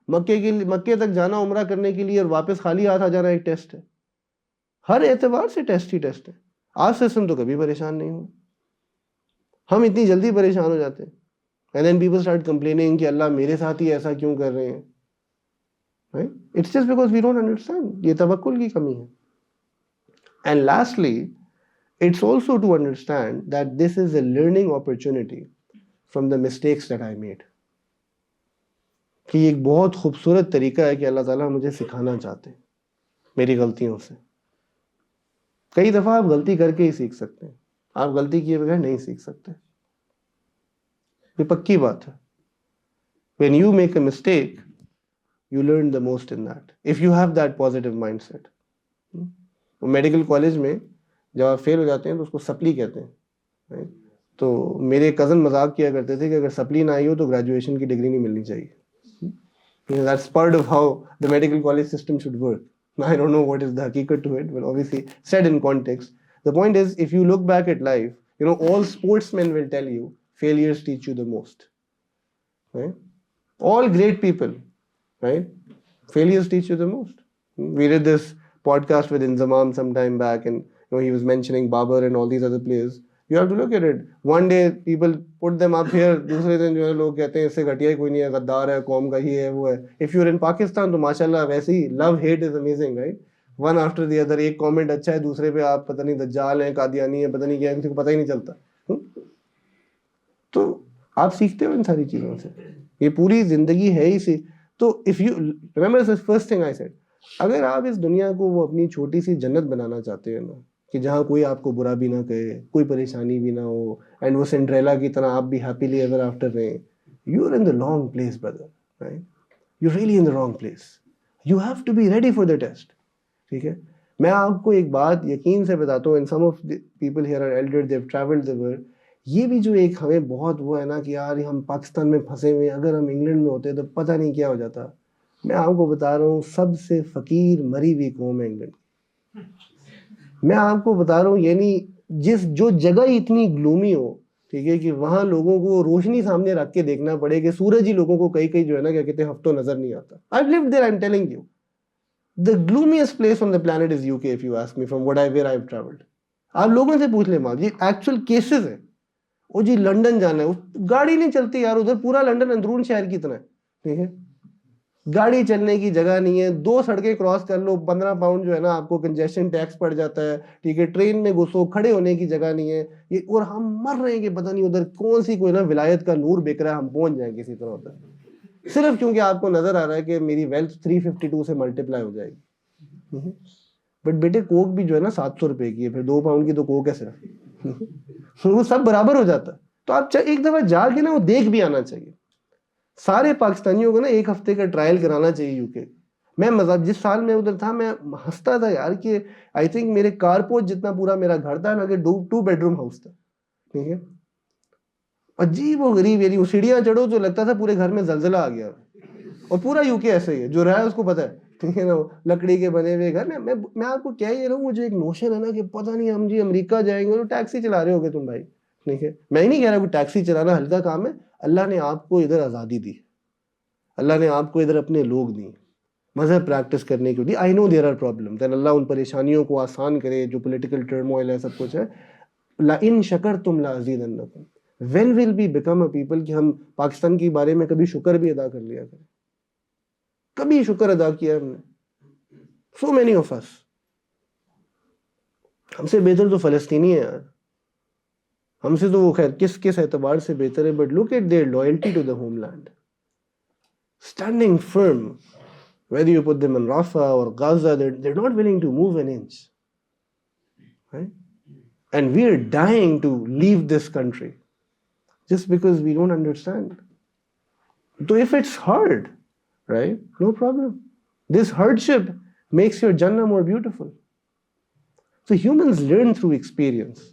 मक्के तक जाना उम्रा करने के लिए और वापस खाली हाथ आ जाना एक टेस्ट है. हर एतबार से टेस्ट ही टेस्ट है. आज से हम तो कभी परेशान नहीं हुए. हम इतनी जल्दी परेशान हो जाते हैं. And then people start complaining कि अल्लाह मेरे साथ ही ऐसा क्यों कर रहे हैं. Right? It's just because we don't understand. ये तवक्कुल की कमी है. And lastly, it's also to understand that this is a learning opportunity from the mistakes that I made. कि एक बहुत खूबसूरत तरीका है कि अल्लाह ताला मुझे सिखाना चाहते हैं मेरी गलतियों से. कई दफ़ा आप गलती करके ही सीख सकते हैं, आप गलती किए बगैर नहीं सीख सकते. ये पक्की बात है. When you make a mistake, you learn the most in that. If you have that positive mindset. Medical college में जब आप फेल हो जाते हैं तो उसको सप्ली कहते हैं. तो मेरे कज़न मजाक किया करते थे कि अगर सप्ली ना आई हो तो ग्रेजुएशन की डिग्री नहीं मिलनी चाहिए. That's part of how the medical college system should work. I don't know what is the haqiqat to it, but obviously said in context. The point is, if you look back at life, you know, all sportsmen will tell you failures teach you the most. Right? All great people, right? Failures teach you the most. We did this podcast with Inzamam some time back, and you know, he was mentioning Babar and all these other players. You have to look at it. One day people put them up here, दूसरे दिन जो है लोग कहते हैं इससे घटिया कोई नहीं है, गद्दार है, कौम का ही है, वो है. If you're in Pakistan तो माशाल्लाह वैसे ही love hate is amazing, right? One after the other. एक comment अच्छा है, दूसरे पे आप पता नहीं दज्जाल है, कादियानी है, पता नहीं क्या है, किसी को पता ही नहीं चलता. तो आप सीखते हो इन सारी चीज़ों से, ये पूरी ज़िंदगी है ही सी। तो if you remember the first thing I said, अगर आप इस दुनिया को वो अपनी छोटी सी जन्नत बनाना चाहते हैं ना, कि जहाँ कोई आपको बुरा भी ना कहे, कोई परेशानी भी ना हो, एंड वो सिंड्रेला की तरह आप भी हैप्पीली एवर आफ्टर रहें, you are in the wrong place brother, right? You really in the wrong place. You have to be ready for the test, ठीक है? मैं आपको एक बात यकीन से बताता हूँ, and some of the people here are elder, they have travelled the world. ये भी जो एक हमें बहुत वो है ना कि यार हम पाकिस्तान में फंसे हुए, अगर हम इंग्लैंड में होते तो पता नहीं क्या हो जाता। मैं आपको बता रहा हूँ, सबसे फकीर मरी हुई कौम है इंग्लैंड। मैं आपको बता रहा हूँ, यानी जिस जो जगह इतनी ग्लूमी हो, ठीक है, कि वहाँ लोगों को रोशनी सामने रख के देखना पड़े, कि सूरज ही लोगों को कई कई जो है ना क्या कहते हैं हफ्तों नजर नहीं आता। I lived there, I am telling you, the gloomiest place on the planet is UK, if you ask me, from where I have travelled. आप लोगों से पूछ ले माँ, ये एक्चुअल केसेस है। ओ जी लंदन जाना है, गाड़ी नहीं चलती यार उधर, पूरा लंदन अंदरून शहर की तरह है, ठीक है, गाड़ी चलने की जगह नहीं है, 2 सड़कें क्रॉस कर लो 15 पाउंड जो है ना आपको कंजेशन टैक्स पड़ जाता है, ठीक है, ट्रेन में घुसो, खड़े होने की जगह नहीं है ये, और हम मर रहे हैं कि पता नहीं उधर कौन सी कोई ना विलायत का नूर बिक रहा है, हम पहुंच जाएं किसी तरह उधर, सिर्फ क्योंकि आपको नजर आ रहा है कि मेरी वेल्थ 352 से मल्टीप्लाई हो जाएगी। बट बेटे कोक भी जो है ना 700 रुपए की है, फिर 2 पाउंड की तो कोक है सिर्फ। वो सब बराबर हो जाता है। तो आप एक दफा जाके ना वो देख भी आना चाहिए। सारे पाकिस्तानियों को ना 1 हफ्ते का ट्रायल कराना चाहिए यूके। मैं मजाक, जिस साल में उधर था मैं हंसता था यार कि आई थिंक मेरे कारपोर्ट जितना पूरा मेरा घर था ना, कि 2 बेडरूम हाउस था, ठीक है, अजीब और गरीब, यानी सीढ़ियां चढ़ो जो लगता था पूरे घर में जलजला आ गया। और पूरा यूके ऐसे ही है, जो रहा है उसको पता है, ठीक है ना, लकड़ी के बने हुए घर। मैं आपको क्या ही रहा हूँ, मुझे एक नोशन है ना कि पता नहीं हम जी अमेरिका जाएंगे तो टैक्सी चला रहे होगे तुम भाई, ठीक है, मैं ही नहीं कह रहा कि टैक्सी चलाना हल्का काम है। अल्लाह ने आपको इधर आज़ादी दी, अल्लाह ने आपको इधर अपने लोग दिए, मजहब प्रैक्टिस करने की दी। I know there are problem, then Allah उन परेशानियों को आसान करे, जो पॉलिटिकल टर्मोइल है, सब कुछ है। ला इन शकर तुम ला अज़ीदन्नकुम, when will be become a people कि हम पाकिस्तान के बारे में कभी शुक्र भी अदा कर लिया करें, कभी शुक्र अदा किया हमने? सो मेनी ऑफ अस, हमसे बेहतर तो फलस्तीनी है यार, हमसे तो वो खैर किस किस एतबार से बेहतर है, but look at their loyalty to the homeland, standing firm, whether you put them in Rafah or Gaza, they're not willing to move an inch, right? And we're dying to leave this country just because we don't understand. So if it's hard, right, no problem. This hardship makes your Jannah more beautiful. So humans learn through experience.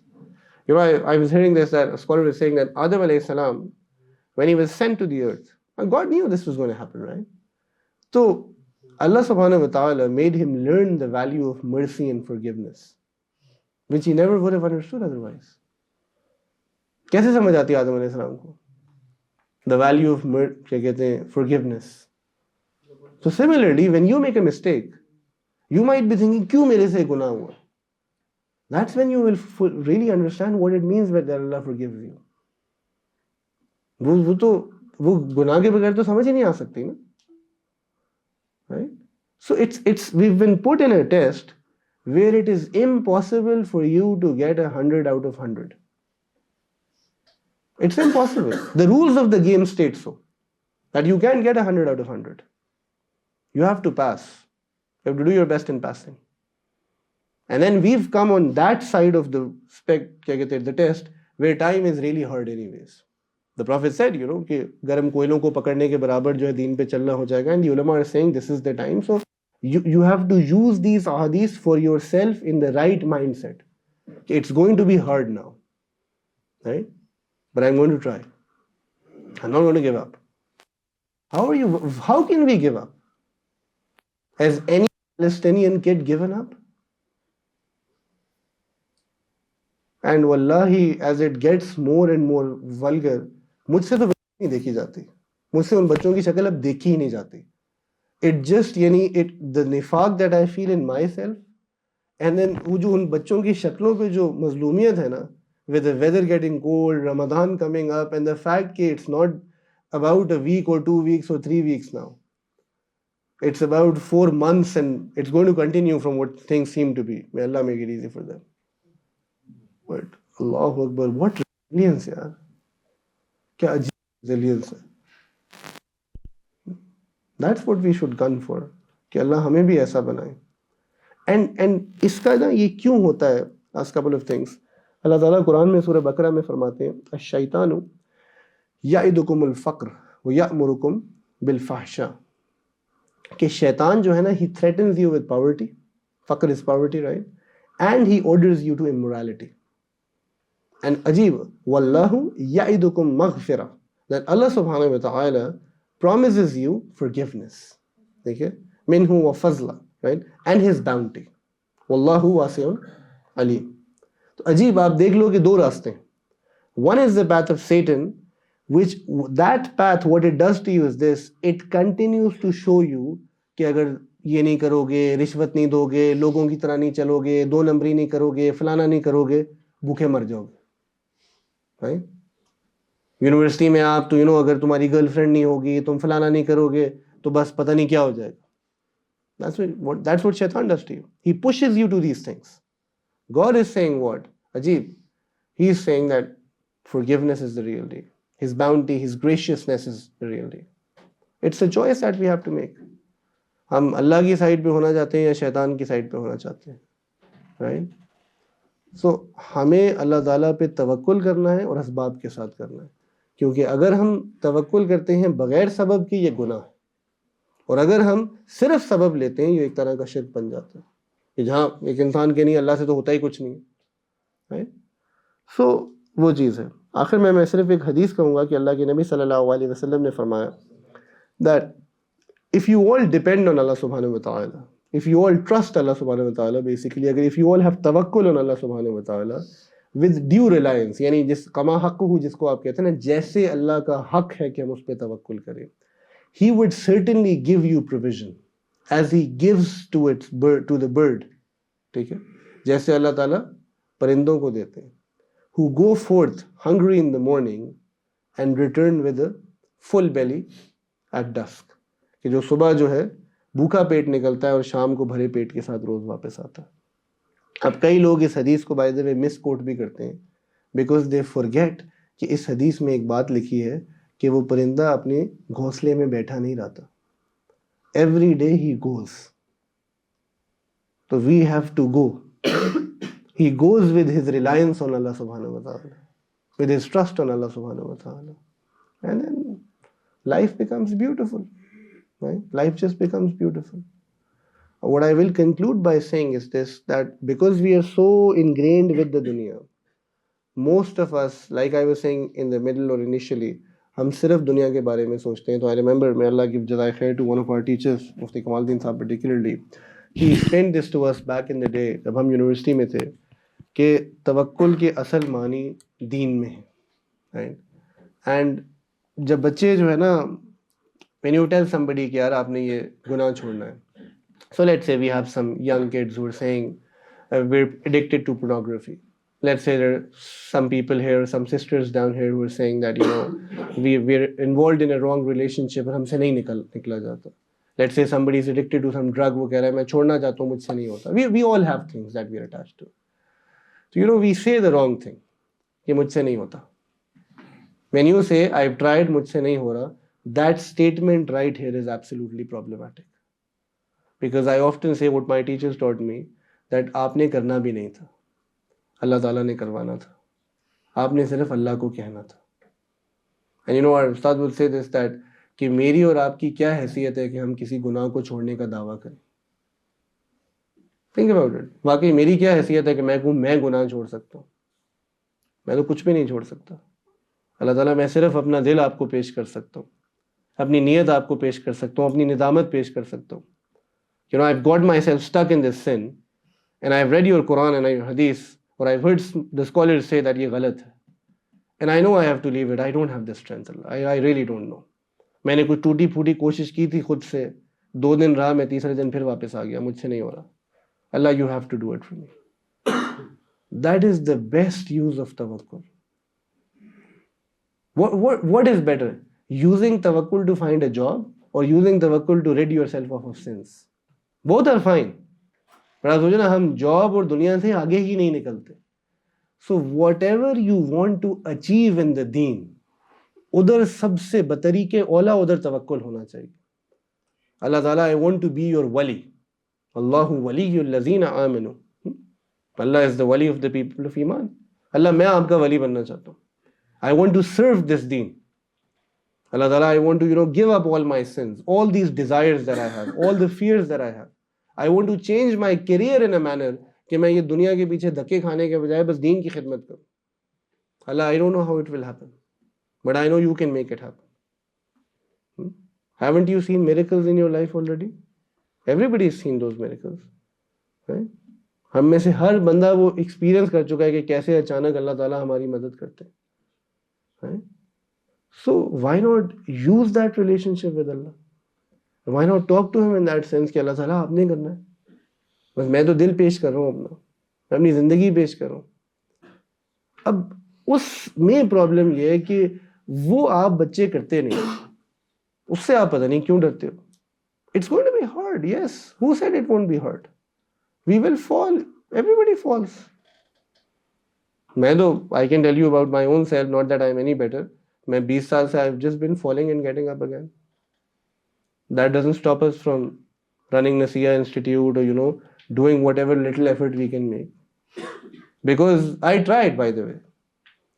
You know, I was hearing this, that a scholar was saying that Adam alayhi salam, when he was sent to the earth, and God knew this was going to happen, right? So Allah subhanahu wa ta'ala made him learn the value of mercy and forgiveness, which he never would have understood otherwise. कैसे समझ आती है आदम अलैहि सलाम को the value of क्या कहते हैं forgiveness? So similarly, when you make a mistake, you might be thinking क्यों मेरे से गुनाह हुआ? That's when you will really understand what it means that Allah forgives you. वो गुनाह के बगैर तो समझ ही नहीं आ सकती ना, right? So we've been put in a test where it is impossible for you to get 100 out of 100. It's impossible. The rules of the game state so that you can't get 100 out of 100. You have to pass. You have to do your best in passing. And then we've come on that side of the test where time is really hard anyways. The Prophet said, you know, कि गर्म कोयलों को पकड़ने के बराबर जो है दीन पे चलना हो जाएगा. And the ulama are saying this is the time. So you have to use these ahadith for yourself in the right mindset. It's going to be hard now, right? But I'm going to try. I'm not going to give up. How can we give up? Has any Palestinian kid given up? And wallahi, as it gets more and more vulgar, मुझसे तो नहीं देखी जाती, मुझसे उन बच्चों की शक्ल अब देखी ही नहीं जाती. It just the nifaq that I feel in myself, and then वो जो उन बच्चों की शक्लों पे जो मजलूमियत है ना, with the weather getting cold, Ramadan coming up, and the fact that it's not about a week or 2 weeks or 3 weeks now. It's about 4 months, and it's going to continue from what things seem to be. May Allah make it easy for them. But Allahu Akbar, what resilience, yaar. क्या resilience है. That's what we should gun for, कि अल्लाह हमें भी ऐसा बनाए. And इसका ना ये क्यों होता है? Last couple of things. अल्लाह ताला कुरान में सूरह बकरा में फरमाते हैं, अश-शैतानु याइदुकुमुल फ़क्र व यअमुरुकुम बिल फ़हशा, कि शैतान जो है ना, he threatens you with poverty. फ़क्र is poverty, right? And he orders you to immorality. And अजीब, वल्लाहु याइदुकुम मग़फ़िरा, that Allah subhanahu wa ta'ala promises you forgiveness. ठीक है, मिन्हु व फ़ज़ला, right? And his bounty. वल्लाहु वासिउन Aleem. तो अजीब, आप देख लो कि दो रास्ते हैं. One is the path of Satan, which that path, what it does to you is this: it continues to show you कि अगर ये नहीं करोगे, रिश्वत नहीं दोगे, लोगों की तरह नहीं चलोगे, 2 नंबरी नहीं करोगे, फलाना नहीं करोगे, भूखे मर जाओगे. right? यूनिवर्सिटी में आप तो अगर तुम्हारी गर्लफ्रेंड नहीं होगी, तुम फलाना नहीं करोगे, तो बस पता नहीं क्या हो जाएगा. That's what Shaytaan does to you. He pushes you to these things. God is saying what? Ajib. He is saying that forgiveness is the real deal. His bounty, His graciousness is the real deal. It's a choice that we have to make. हम अल्लाह की side पे होना चाहते हैं या शैतान की side पे होना चाहते हैं, राइट? सो हमें अल्लाह ताला पे तवक्कुल करना है और असबाब के साथ करना है, क्योंकि अगर हम तवक्कुल करते हैं बगैर सबब के, ये गुनाह है. और अगर हम सिर्फ सबब लेते हैं, ये एक तरह का शिर्क बन जाता है, कि जहाँ एक इंसान के नहीं, अल्लाह से तो होता ही कुछ नहीं, राइट? सो वो चीज़ है. आखिर में मैं सिर्फ एक हदीस कहूँगा कि अल्लाह के नबी सल्लल्लाहु अलैहि वसल्लम ने फरमाया that if you all depend on Allah subhanahu wa ta'ala, if you all trust Allah subhanahu wa ta'ala, basically अगर if you all have tawakkul on Allah subhanahu wa ta'ala with due reliance, यानी जिस कमा हक़्क़ुहु जिसको आप कहते हैं ना, जैसे अल्लाह का हक है कि हम उस पर तवक्कुल करें, He would certainly give you provision as He gives to the bird. ठीक है, जैसे अल्लाह ताला परिंदों को देते हैं, who go forth hungry in the morning and return with a full belly at dusk, कि जो सुबह जो है भूखा पेट निकलता है और शाम को भरे पेट के साथ रोज वापस आता है. अब कई लोग इस हदीस को by the way misquote भी करते हैं, बिकॉज दे फॉरगेट कि इस हदीस में एक बात लिखी है कि वो परिंदा अपने घोंसले में बैठा नहीं रहता, एवरी डे ही गोज. तो we have to go. He goes with his reliance on Allah subhanahu wa ta'ala, with his trust on Allah subhanahu wa ta'ala, and then life becomes beautiful, right? Life just becomes beautiful. What I will conclude by saying is this, that because we are so ingrained with the dunya, most of us, like I was saying in the middle or initially, हम सिर्फ दुनिया के बारे में सोचते हैं. तो I remember, may Allah give jaza'i khair to one of our teachers, Mufti Kamaluddin Sahab particularly, he explained this to us back in the day जब हम यूनिवर्सिटी में थे, कि तवक्कुल के असल मानी दीन में है, राइट? एंड जब बच्चे जो है ना, व्हेन यू टेल समबडी कि यार आपने ये गुनाह छोड़ना है, so let's say we have some young kids who are saying we are addicted to pornography. Let's say there are some people here, some sisters down here who are saying that we're involved in a wrong relationship और हमसे नहीं निकला जाता. Let's say somebody is addicted to some drug, वो कह रहा है मैं छोड़ना चाहता हूँ, मुझसे नहीं होता. We all have things that we are attached to. So we say the wrong thing, कि मुझसे नहीं होता. When you say I've tried, मुझसे नहीं हो रहा, that statement right here is absolutely problematic. Because I often say what my teachers taught me, that आपने करना भी नहीं था, अल्लाह ताला ने करवाना था, आपने सिर्फ अल्लाह को कहना था. And our Ustad will say this, that कि मेरी और आपकी क्या हैसियत है कि हम किसी गुनाह को छोड़ने का दावा करें. Think about it. वाकई मेरी क्या हैसियत है कि मैं गुनाह छोड़ सकता हूँ? मैं तो कुछ भी नहीं छोड़ सकता. अल्लाह ताला, मैं सिर्फ अपना दिल आपको पेश कर सकता हूँ, अपनी नीयत आपको पेश कर सकता हूँ, अपनी निदामत पेश कर सकता हूँ. I've got myself stuck in this sin and I've read your Quran and your Hadith, or I've heard the scholars say that ये गलत है, and I know I have to leave it. I don't have the strength. I really don't know. मैंने कुछ टूटी फूटी कोशिश की थी खुद से, 2 दिन रहा, मैं तीसरे दिन फिर वापस आ गया, मुझसे नहीं हो रहा. Allah, you have to do it for me. That is the best use of tawakkul. What is better? Using tawakkul to find a job or using tawakkul to rid yourself of sins? Both are fine. पर आप सोचो ना, हम job और दुनिया से आगे ही नहीं निकलते. So whatever you want to achieve in the deen, उधर सबसे बतरीके औला उधर तवक्कुल होना चाहिए. Allah Ta'ala, I want to be your wali. Allahu waliyyul lazina amanu. Allah is the wali of the people of Iman. Allah, मैं आपका वली बनना चाहता हूँ. I want to serve this deen. Allah Ta'ala, I want to, give up all my sins, all these desires that I have, all the fears that I have. I want to change my career in a manner कि मैं ये दुनिया के पीछे धक्के खाने के बजाय बस दीन की खिदमत करूँ. Allah, I don't know how it will happen, but I know you can make it happen. Haven't you seen miracles in your life already? Everybody has seen those miracles, right? हम में से हर बंदा वो एक्सपीरियंस कर चुका है कि कैसे अचानक अल्लाह ताला हमारी मदद करते हैं, right? So why not use that relationship with Allah? Why not talk to him in that sense कि अल्लाह ताला आपने करना है, बस मैं तो दिल पेश कर रहा हूँ अपना, मैं अपनी जिंदगी पेश कर रहा हूँ. अब उसमें प्रॉब्लम ये है कि वो आप बच्चे करते नहीं, उससे आप पता नहीं क्यों डरते हो. It's going to be hard, yes. Who said it won't be hard? We will fall. Everybody falls. मैं तो, I can tell you about my own self, not that I'm any better. मैं 20 साल से I've just been falling and getting up again. That doesn't stop us from running Naseeha Institute or, doing whatever little effort we can make. Because I tried, by the way.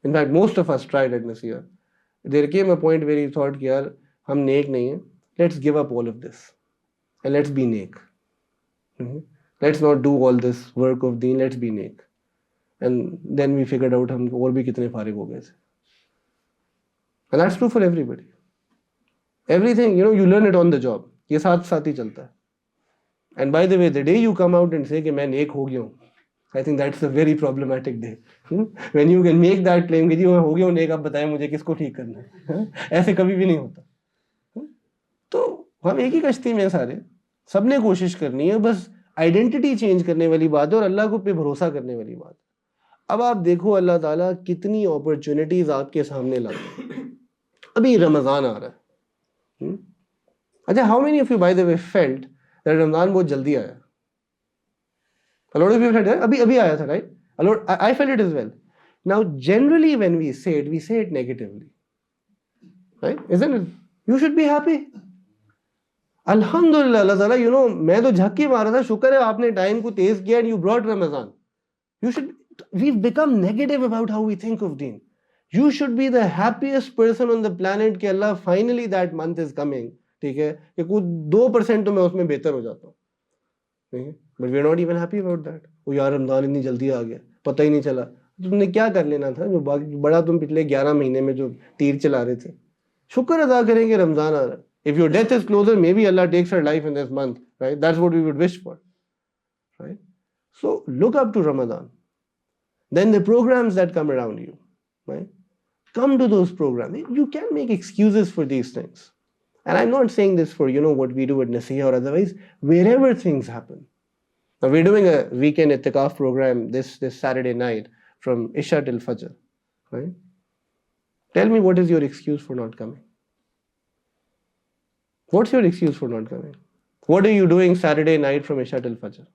In fact, most of us tried at Naseeha. There came a point where he thought कि यार हम नेक नहीं हैं. Let's give up all of this and let's be neck. Let's not do all this work of deen, let's be neck. And then we figured out हम और भी कितने फारिग हो गए थे. And that's true for everybody. Everything, you learn it on the job. ये साथ साथ ही चलता है. And by the way, the day you come out and say कि मैं नेक हो गया हूँ, I think that's a very problematic day. When you can make that claim कि जी मैं हो गया हूँ नेक, आप बताएं मुझे किसको ठीक करना है. ऐसे कभी भी नहीं होता. तो हम एक ही कश्ती में सारे, सबने कोशिश करनी है, बस आइडेंटिटी चेंज करने वाली बात है और अल्लाह को पे भरोसा करने वाली बात. अब आप देखो अल्लाह ताला कितनी अपॉर्चुनिटीज आपके सामने लाते हैं. अभी रमजान आ रहा है. अच्छा, how many of you bye the way felt that Ramzan बहुत जल्दी आया? A lot of people said अभी आया था, right? A lot, I felt it as well. Now generally when we say it negatively, right? Isn't it? You should be happy. Alhamdulillah, Allah Ta'ala, मैं तो झक्की मारा था, शुक्र है आपने टाइम को तेज किया and you brought Ramadan. We've become negative about how we think of deen. You should be the happiest person on the planet कि अल्लाह finally that month is coming. ठीक है, कि कुछ 2% तो मैं उसमें बेहतर हो जाता हूँ. But we're not even happy about that. वो यार रमजान इतनी जल्दी आ गया, पता ही नहीं चला. तुमने क्या कर लेना था जो बड़ा तुम पिछले 11 महीने में जो तीर चला रहे थे. शुक्र अदा करेंगे रमजान आ रहा है. If your death is closer, maybe Allah takes her life in this month, right? That's what we would wish for, right? So look up to Ramadan. Then the programs that come around you, right? Come to those programs. You can make excuses for these things. And I'm not saying this for, what we do at Naseeha or otherwise, wherever things happen. Now we're doing a weekend itikaf program this Saturday night from Isha till Fajr, right? Tell me, what is your excuse for not coming? What's your excuse for not coming? What are you doing Saturday night from Isha till Fajr?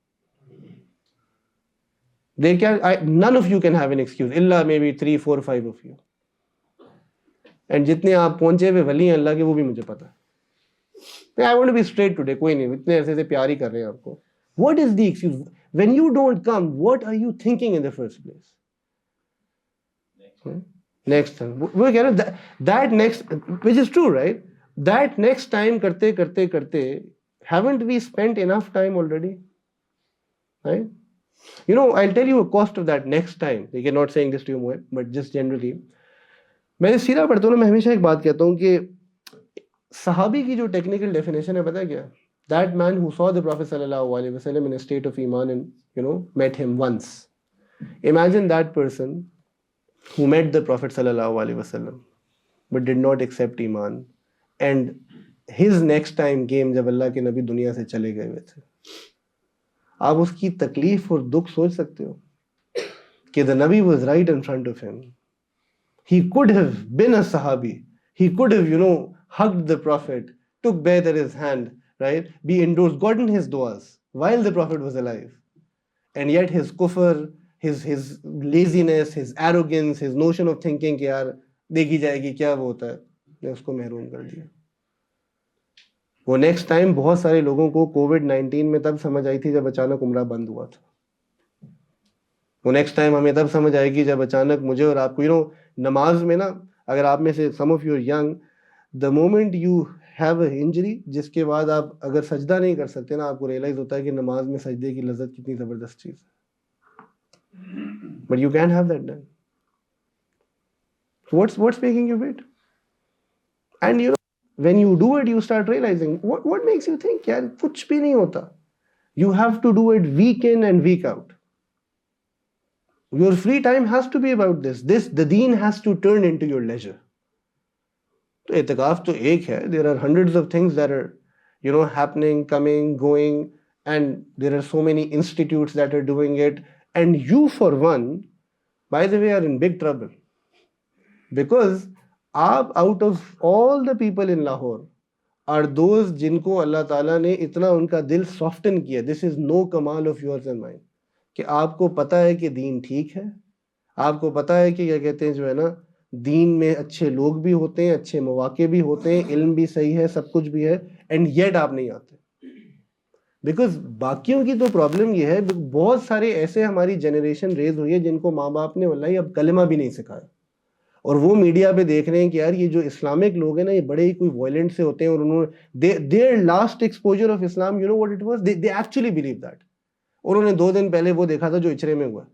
None of you can have an excuse. Illa maybe 3, 4, 5 of you. And जितने आप पहुंचे हुए वली हैं अल्लाह के, वो भी मुझे पता है. I want to be straight today. कोई नहीं, इतने ऐसे से प्यार ही कर रहे हैं आपको. What is the excuse? When you don't come, what are you thinking in the first place? Next time. वो कह रहे हैं that next, which is true, right? That next time करते, haven't we spent enough time already? Right? I'll tell you a cost of that next time. We are not saying this to you, Mohit, but just generally. मैं सीरा पढ़ता हूँ ना, मैं हमेशा एक बात कहता हूँ कि सहाबी की जो टेक्निकल डेफिनेशन है पता है क्या? That man who saw the Prophet sallallahu alaihi wasallam in a state of iman and met him once. Imagine that person who met the Prophet sallallahu alaihi wasallam but did not accept iman, and his next time came जब अल्लाह के नबी दुनिया से चले गए हुए थे. आप उसकी तकलीफ और दुख सोच सकते हो कि the Nabi was right in front of him. He could have been a Sahabi. He could have, hugged the Prophet, took bayt at his hand, right? Be endorsed, gotten his du'as while the Prophet was alive. And yet his kufr, his laziness, his arrogance, his notion of thinking कि यार देखी जाएगी क्या वो होता है, ने उसको महरूम कर दिया। वो नेक्स्ट टाइम बहुत सारे लोगों को कोविड-19 में तब समझ आई थी जब अचानक उम्रा बंद हुआ था। वो नेक्स्ट टाइम हमें तब समझ आएगी जब अचानक मुझे और आपको नमाज में ना, अगर आप में से some of you young, the moment you have a injury, जिसके बाद आप अगर सजदा नहीं कर सकते ना, आपको रियलाइज होता है कि नमाज में सजदे की लज्जत कितनी जबरदस्त चीज है, but you can have that done. What's making you wait? And when you do it, you start realizing what makes you think यार कुछ भी नहीं होता. You have to do it week in and week out. Your free time has to be about this. The deen has to turn into your leisure. तो एतकाफ तो एक है. There are hundreds of things that are happening, coming, going, and there are so many institutes that are doing it. And you, for one, by the way, are in big trouble. Because out of all the people in Lahore are those जिनको अल्लाह ताला ने इतना उनका दिल soften किया. This is no कमाल of yours and mine कि आपको पता है कि दीन ठीक है, आपको पता है कि क्या कहते हैं ना, दीन में अच्छे लोग भी होते हैं, अच्छे मौके भी होते हैं, इल्म भी सही है, सब कुछ भी है, एंड येट आप नहीं आते. बिकॉज बाकियों की तो प्रॉब्लम ये है, बहुत सारे ऐसे हमारी जनरेशन रेज हुई है जिनको माँ बाप ने वल्लाही अब कलमा भी नहीं सिखाया, और वो मीडिया पे देख रहे हैं कि यार ये जो इस्लामिक लोग हैं ना, ये बड़े ही कोई वायलेंट से होते हैं, और उन्होंने their last exposure of Islam, you know what it was, they actually believe that. उन्होंने 2 दिन पहले वो देखा था जो इचरे में हुआ.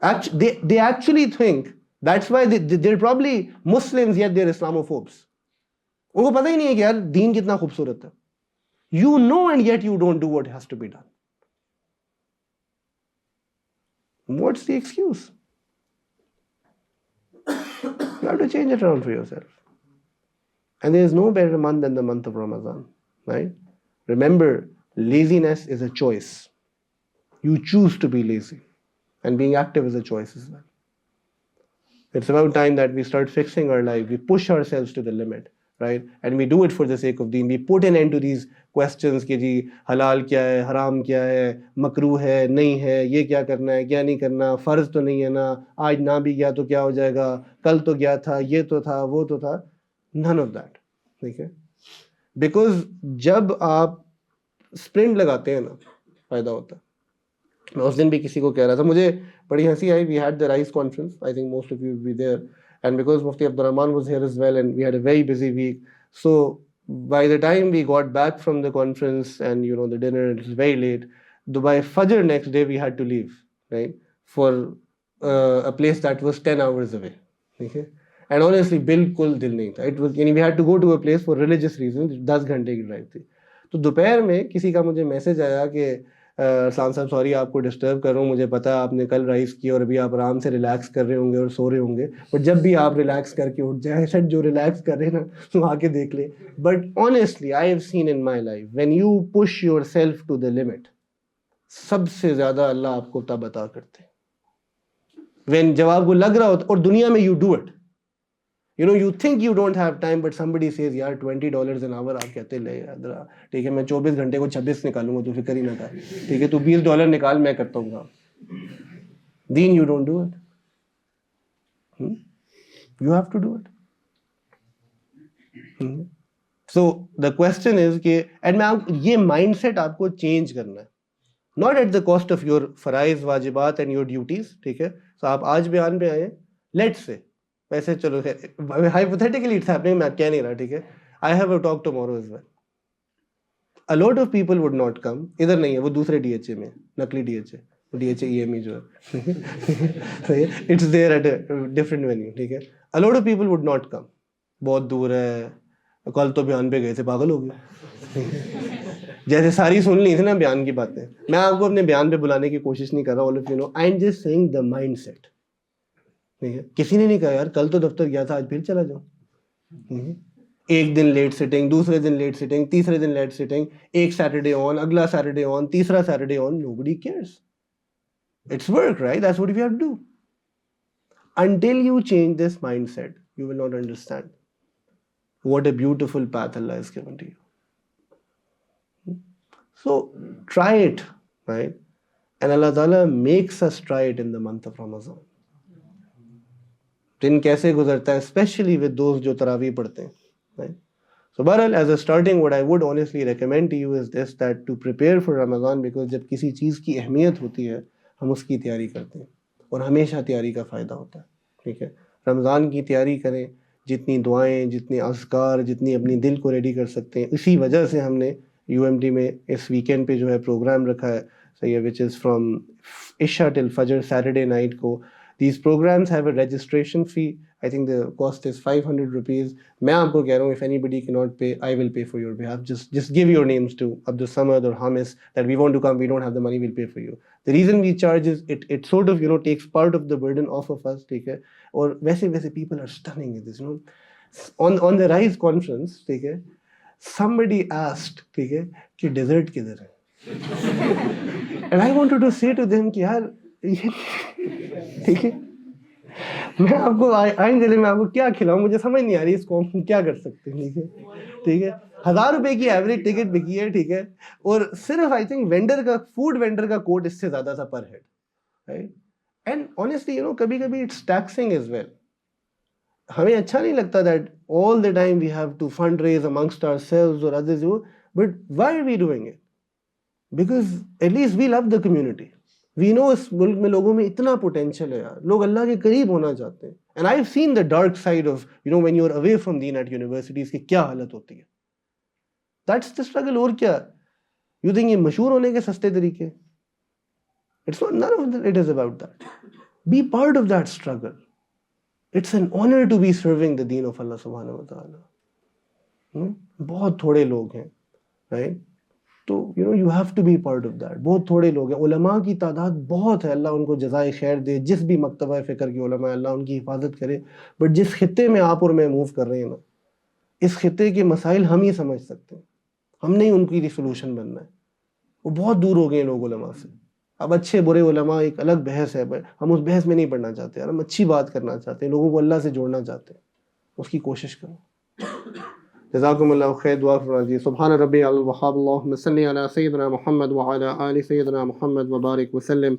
They actually think that's why they're probably Muslims yet they're Islamophobes. उनको पता ही नहीं है कि यार दीन कितना खूबसूरत है. You know and yet you don't do what has to be done. What's the excuse? You have to change it around for yourself. And there is no better month than the month of Ramadan, right? Remember, laziness is a choice. You choose to be lazy. And being active is a choice as well. It's about time that we start fixing our life. We push ourselves to the limit, right? And we do it for the sake of deen. We put an end to these questions कि जी हलाल क्या है, हराम क्या है, मकरूह है, नहीं है, ये क्या करना है, क्या नहीं करना, फ़र्ज तो नहीं है ना, आज ना भी गया तो क्या हो जाएगा, कल तो गया था, ये तो था, वो तो था. None of that. ठीक है? Because जब आप स्प्रिंट लगाते हैं ना, फ़ायदा होता है. मैं उस दिन भी किसी को कह रहा था, मुझे बड़ी हंसी आई. We had the rice conference, I think most of you will be there, and because मुफ्ती Abdurrahman was here as well, and we had a very busy week. So by the time we got back from the conference and the dinner, it was very late. By Fajr next day we had to leave, right, for a place that was 10 hours away. Okay? And honestly बिल्कुल दिल नहीं था. It was, we had to go to a place for religious reasons. 10 घंटे की drive थी. तो दोपहर में किसी का मुझे मैसेज आया कि अरसलान साहब सॉरी आपको डिस्टर्ब कर रहा हूँ, मुझे पता है आपने कल राइस किया और अभी आप आराम से रिलैक्स कर रहे होंगे और सो रहे होंगे, बट जब भी आप रिलैक्स करके उठ जाए, शायद जो रिलैक्स कर रहे हैं ना तो आके देख ले. But honestly I have seen in my life when you push yourself to the limit, सबसे ज्यादा अल्लाह आपको तब अता करते हैं व्हेन जब आपको लग रहा होता, और दुनिया में you do it. You think you don't have time, but somebody says यार $20 an hour, आप कहते ले यार, ठीक है मैं 24 घंटे को 26 निकालूंगा, तू फिक्र ही ना कर, ठीक है तू $20 निकाल, मैं करता हूँ काम. Then you don't do it. You have to do it. So the question is कि ये mindset आपको change करना है, not at the cost of your फराइज वाजिबात and your duties. ठीक है, so आप आज बयान पे आए, let's say वैसे चलो hypothetically it's happening, मैं कह नहीं रहा, ठीक है. I have a talk tomorrow as well. A lot of people would not come. इधर नहीं है, वो दूसरे DHA में, नकली DHA, DHA EME जो है, it's there at a different venue, ठीक है. A lot of people would not come. बहुत दूर है, कल तो बयान पे गए थे, पागल हो गए. जैसे सारी सुन ली थी ना बयान की बातें. मैं आपको अपने बयान पे बुलाने की कोशिश नहीं कर रहा, all of you know, I'm just saying the mindset. किसी ने नहीं कहा यार कल तो दफ्तर गया था, आज फिर चला जाओ. एक दिन लेट सिटिंग, दूसरे दिन लेट सिटिंग, तीसरे दिन लेट सिटिंग, एक सैटरडे ऑन, अगला सैटरडे ऑन, तीसरा Saturday on. Nobody cares. It's work, right? That's what we have to do. Until you change this mindset, you will not understand what a beautiful path Allah has given to you. So try it, right? And Allah Ta'ala makes us try it in the month of Ramadan. दिन कैसे गुजरता है, specially with दोस्त जो तरावी पढ़ते हैं, right? So बहरहाल as a starting what I would honestly recommend to you is this, that to prepare for Ramzan, because जब किसी चीज़ की अहमियत होती है हम उसकी तैयारी करते हैं और हमेशा तैयारी का फ़ायदा होता है, ठीक है। रमज़ान की तैयारी करें, जितनी दुआएं, जितने अज़कार, जितनी अपनी दिल को रेडी कर सकते हैं। इसी वजह से हमने यूएमडी में इस वीकेंड पे जो है प्रोग्राम रखा है, सही है, which is from Isa till फजर सैटरडे नाइट को। These programs have a registration fee. I think the cost is 500 rupees. मैं आपको कह रहा हूँ, if anybody cannot pay, I will pay for your behalf. Just give your names to Abdul Samad or Hamis that we want to come. We don't have the money. We'll pay for you. The reason we charge is it sort of takes part of the burden off of us. ठीक है। और वैसे people are stunning with this. On the Rise conference, ठीक है, somebody asked, ठीक है, कि dessert किधर है? And I wanted to say to them कि यार ठीक है, मैं आपको आएंगे मैं आपको क्या खिलाऊं, मुझे समझ नहीं आ रही इसको हम क्या कर सकते हैं, ठीक है, ठीक है। 1000 रुपए की एवरेज टिकट बिकी है, ठीक है, और सिर्फ आई थिंक फूड वेंडर का कोट इससे ज्यादा था पर हेड, राइट। एंड ऑनेस्टली कभी कभी इट्स टैक्सिंग एज वेल। हमें अच्छा नहीं लगता that all the time we have to fund raise amongst ourselves और others, but why are we doing it? Because at least we love the community. We know इस मुल्क में लोगों में इतना पोटेंशियल है यार, लोग अल्लाह के करीब होना चाहते हैं। And I have seen the dark side of when you are away from deen at universities की क्या हालत होती है। That's the struggle. और क्या यू थिंक ये मशहूर होने के सस्ते तरीके? It's not, none of it is about that. Be part of that struggle. It's an honour to be serving the deen of अल्लाह सुब्हानहू व तआला। बहुत थोड़े लोग हैं, राइट, तो you have to be part of that. बहुत थोड़े लोग हैं, उलमा की तादाद बहुत है, अल्लाह उनको जज़ाए खैर दे, जिस भी मकतबा फ़िक्र के उलमा, अल्लाह उनकी हिफाजत करे। बट जिस खित्ते में आप और मैं मूव कर रहे हैं ना, इस खित्ते के मसाइल हम ही समझ सकते हैं, हमने ही उनकी रिसोल्यूशन बनना है। वो बहुत दूर हो गए लोग उलमा से। अब अच्छे बुरे उलमा एक अलग बहस है, बट हम उस बहस में नहीं पढ़ना चाहते यार, हम अच्छी बात करना चाहते हैं, लोगों को अल्लाह से जोड़ना चाहते हैं, उसकी कोशिश करो। जज़ाकुमुल्लाहु खैर, दुआ फरमाइए। सुब्हान रब्बी अल वहाब, अल्लाहुम्मा सल्लि अला सय्यिदिना मुहम्मद व अला आलि सय्यिदिना मुहम्मद व बारिक व सल्लिम।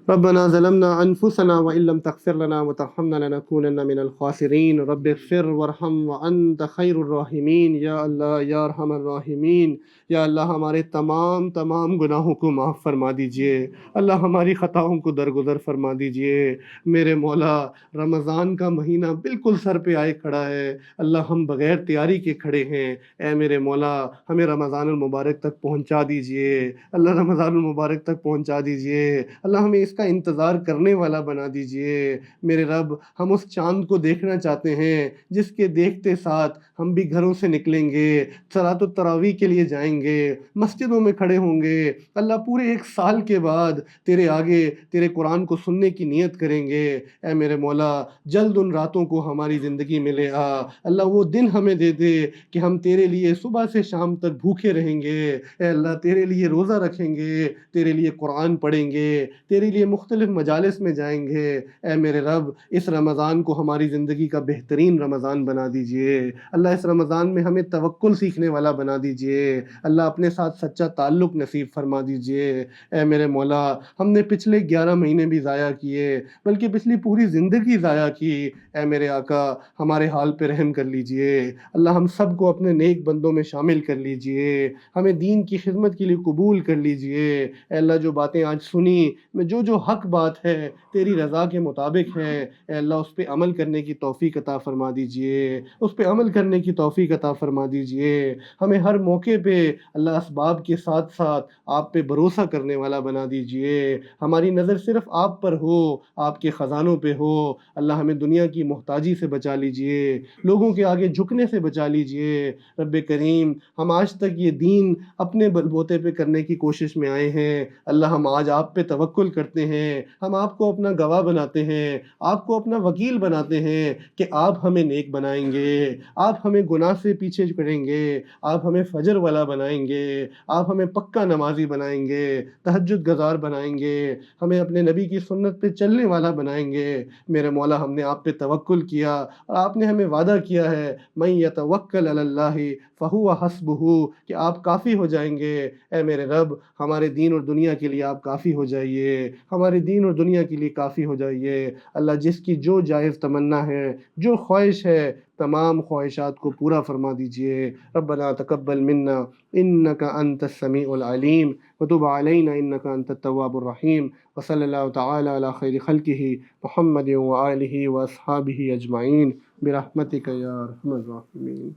रब्बना ज़लमना अनफुसना व इल्लम तग़फिर लना व तरहमना लनकूनन्ना मिनल ख़ासिरीन। रब्बिग़फिर वरहम व अंत खैरुर राहिमीन। या अल्लाह या अरहमर राहिमीन, या अल्लाह हमारे तमाम गुनाहों को माफ़ फरमा दीजिए। अल्लाह हमारी ख़ताओं को दरगुज़र फरमा दीजिए। मेरे मौला, रमज़ान का महीना बिल्कुल सर पे आए खड़ा है, अल्लाह हम बग़ैर तैयारी के खड़े हैं। ए मेरे मौला, हमें रमज़ानुल मुबारक तक पहुँचा दीजिए। अल्लाह रमज़ानुल मुबारक तक पहुँचा दीजिए। अल्लाह हमें इसका इंतज़ार करने वाला बना दीजिए। मेरे रब, हम उस चाँद को देखना चाहते हैं जिसके देखते साथ हम भी घरों से निकलेंगे, सलातो तरावी के लिए जाएंगे, मस्जिदों में खड़े होंगे। अल्लाह पूरे 1 साल के बाद तेरे आगे तेरे कुरान को सुनने की नीयत करेंगे। ए मेरे मौला, जल्द उन रातों को हमारी ज़िंदगी में ले आ। अल्लाह वो दिन हमें दे दे कि हम तेरे लिए सुबह से शाम तक भूखे रहेंगे। ए अल्लाह, तेरे लिए रोज़ा रखेंगे, तेरे लिए कुरान पढ़ेंगे, तेरे लिए मुख्तलिफ मजालिस में जाएंगे। ए मेरे रब, इस रमज़ान को हमारी ज़िंदगी का बेहतरीन रमज़ान बना दीजिए। अल्लाह, इस रमज़ान में हमें तवक्कुल सीखने वाला बना दीजिए। अल्लाह, अपने साथ सच्चा ताल्लुक़ नसीब फरमा दीजिए। ए मेरे मौला, हमने पिछले 11 महीने भी ज़ाया किए, बल्कि पिछली पूरी ज़िंदगी ज़ाया की। ए मेरे आका, हमारे हाल पे रहम कर लीजिए। अल्लाह, हम सब को अपने नेक बंदों में शामिल कर लीजिए। हमें दीन की खिदमत के लिए कबूल कर लीजिए। ए अल्लाह, जो बातें आज सुनी, में जो हक बात है तेरी रज़ा के मुताबिक है, ए अल्लाह, उस पे अमल करने की तौफीक अता फरमा दीजिए। उस पे अमल करने की तौफीक अता फरमा दीजिए। हमें हर मौके पे अल्लाह असबाब के साथ साथ आप पे भरोसा करने वाला बना दीजिए। हमारी नज़र सिर्फ आप पर हो, आपके ख़जानों पे हो। अल्लाह, हमें दुनिया की मोहताजी से बचा लीजिए, लोगों के आगे झुकने से बचा लीजिए। रब्बे करीम, हम आज तक ये दीन अपने बलबूते पे करने की कोशिश में आए हैं। अल्लाह, हम आज आप पे तवक्कुल करते हैं, हम आपको अपना गवाह बनाते हैं, आपको अपना वकील बनाते हैं कि आप हमें नेक बनाएंगे, आप हमें गुनाह से पीछे करेंगे, आप हमें फजर वाला बनाएंगे, आप हमें पक्का नमाजी बनाएंगे, तहज्जुद गज़ार बनाएंगे, हमें अपने नबी की सुन्नत पे चलने वाला बनाएंगे। मेरे मौला, हमने आप पे तवक्कुल किया और आपने हमें वादा किया है, मैं यतवक्कल अलल्लाहि फ़हुवा हस्बुहु, कि आप काफ़ी हो जाएंगे। ए मेरे रब, हमारे दीन और दुनिया के लिए आप काफ़ी हो जाइए। हमारे दीन और दुनिया के लिए काफ़ी हो जाइए। अल्लाह जिसकी जो जायज़ तमन्ना है, जो ख्वाहिश है, तमाम ख्वाहिशात को पूरा फरमा दीजिए। रब्बना तक़ब्बल मिन्ना इन्नका अंतस समीउल अलीम व तुब अलैना इन्नका अंतत तव्वाबुर रहीम व सल्लल्लाहु तआला अला खैरि खल्क़िही मुहम्मद व आलिहि व अस्हाबिही अजमाइन बिरहमतिका या अरहमर राहिमीन।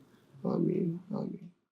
आमीन आमीन।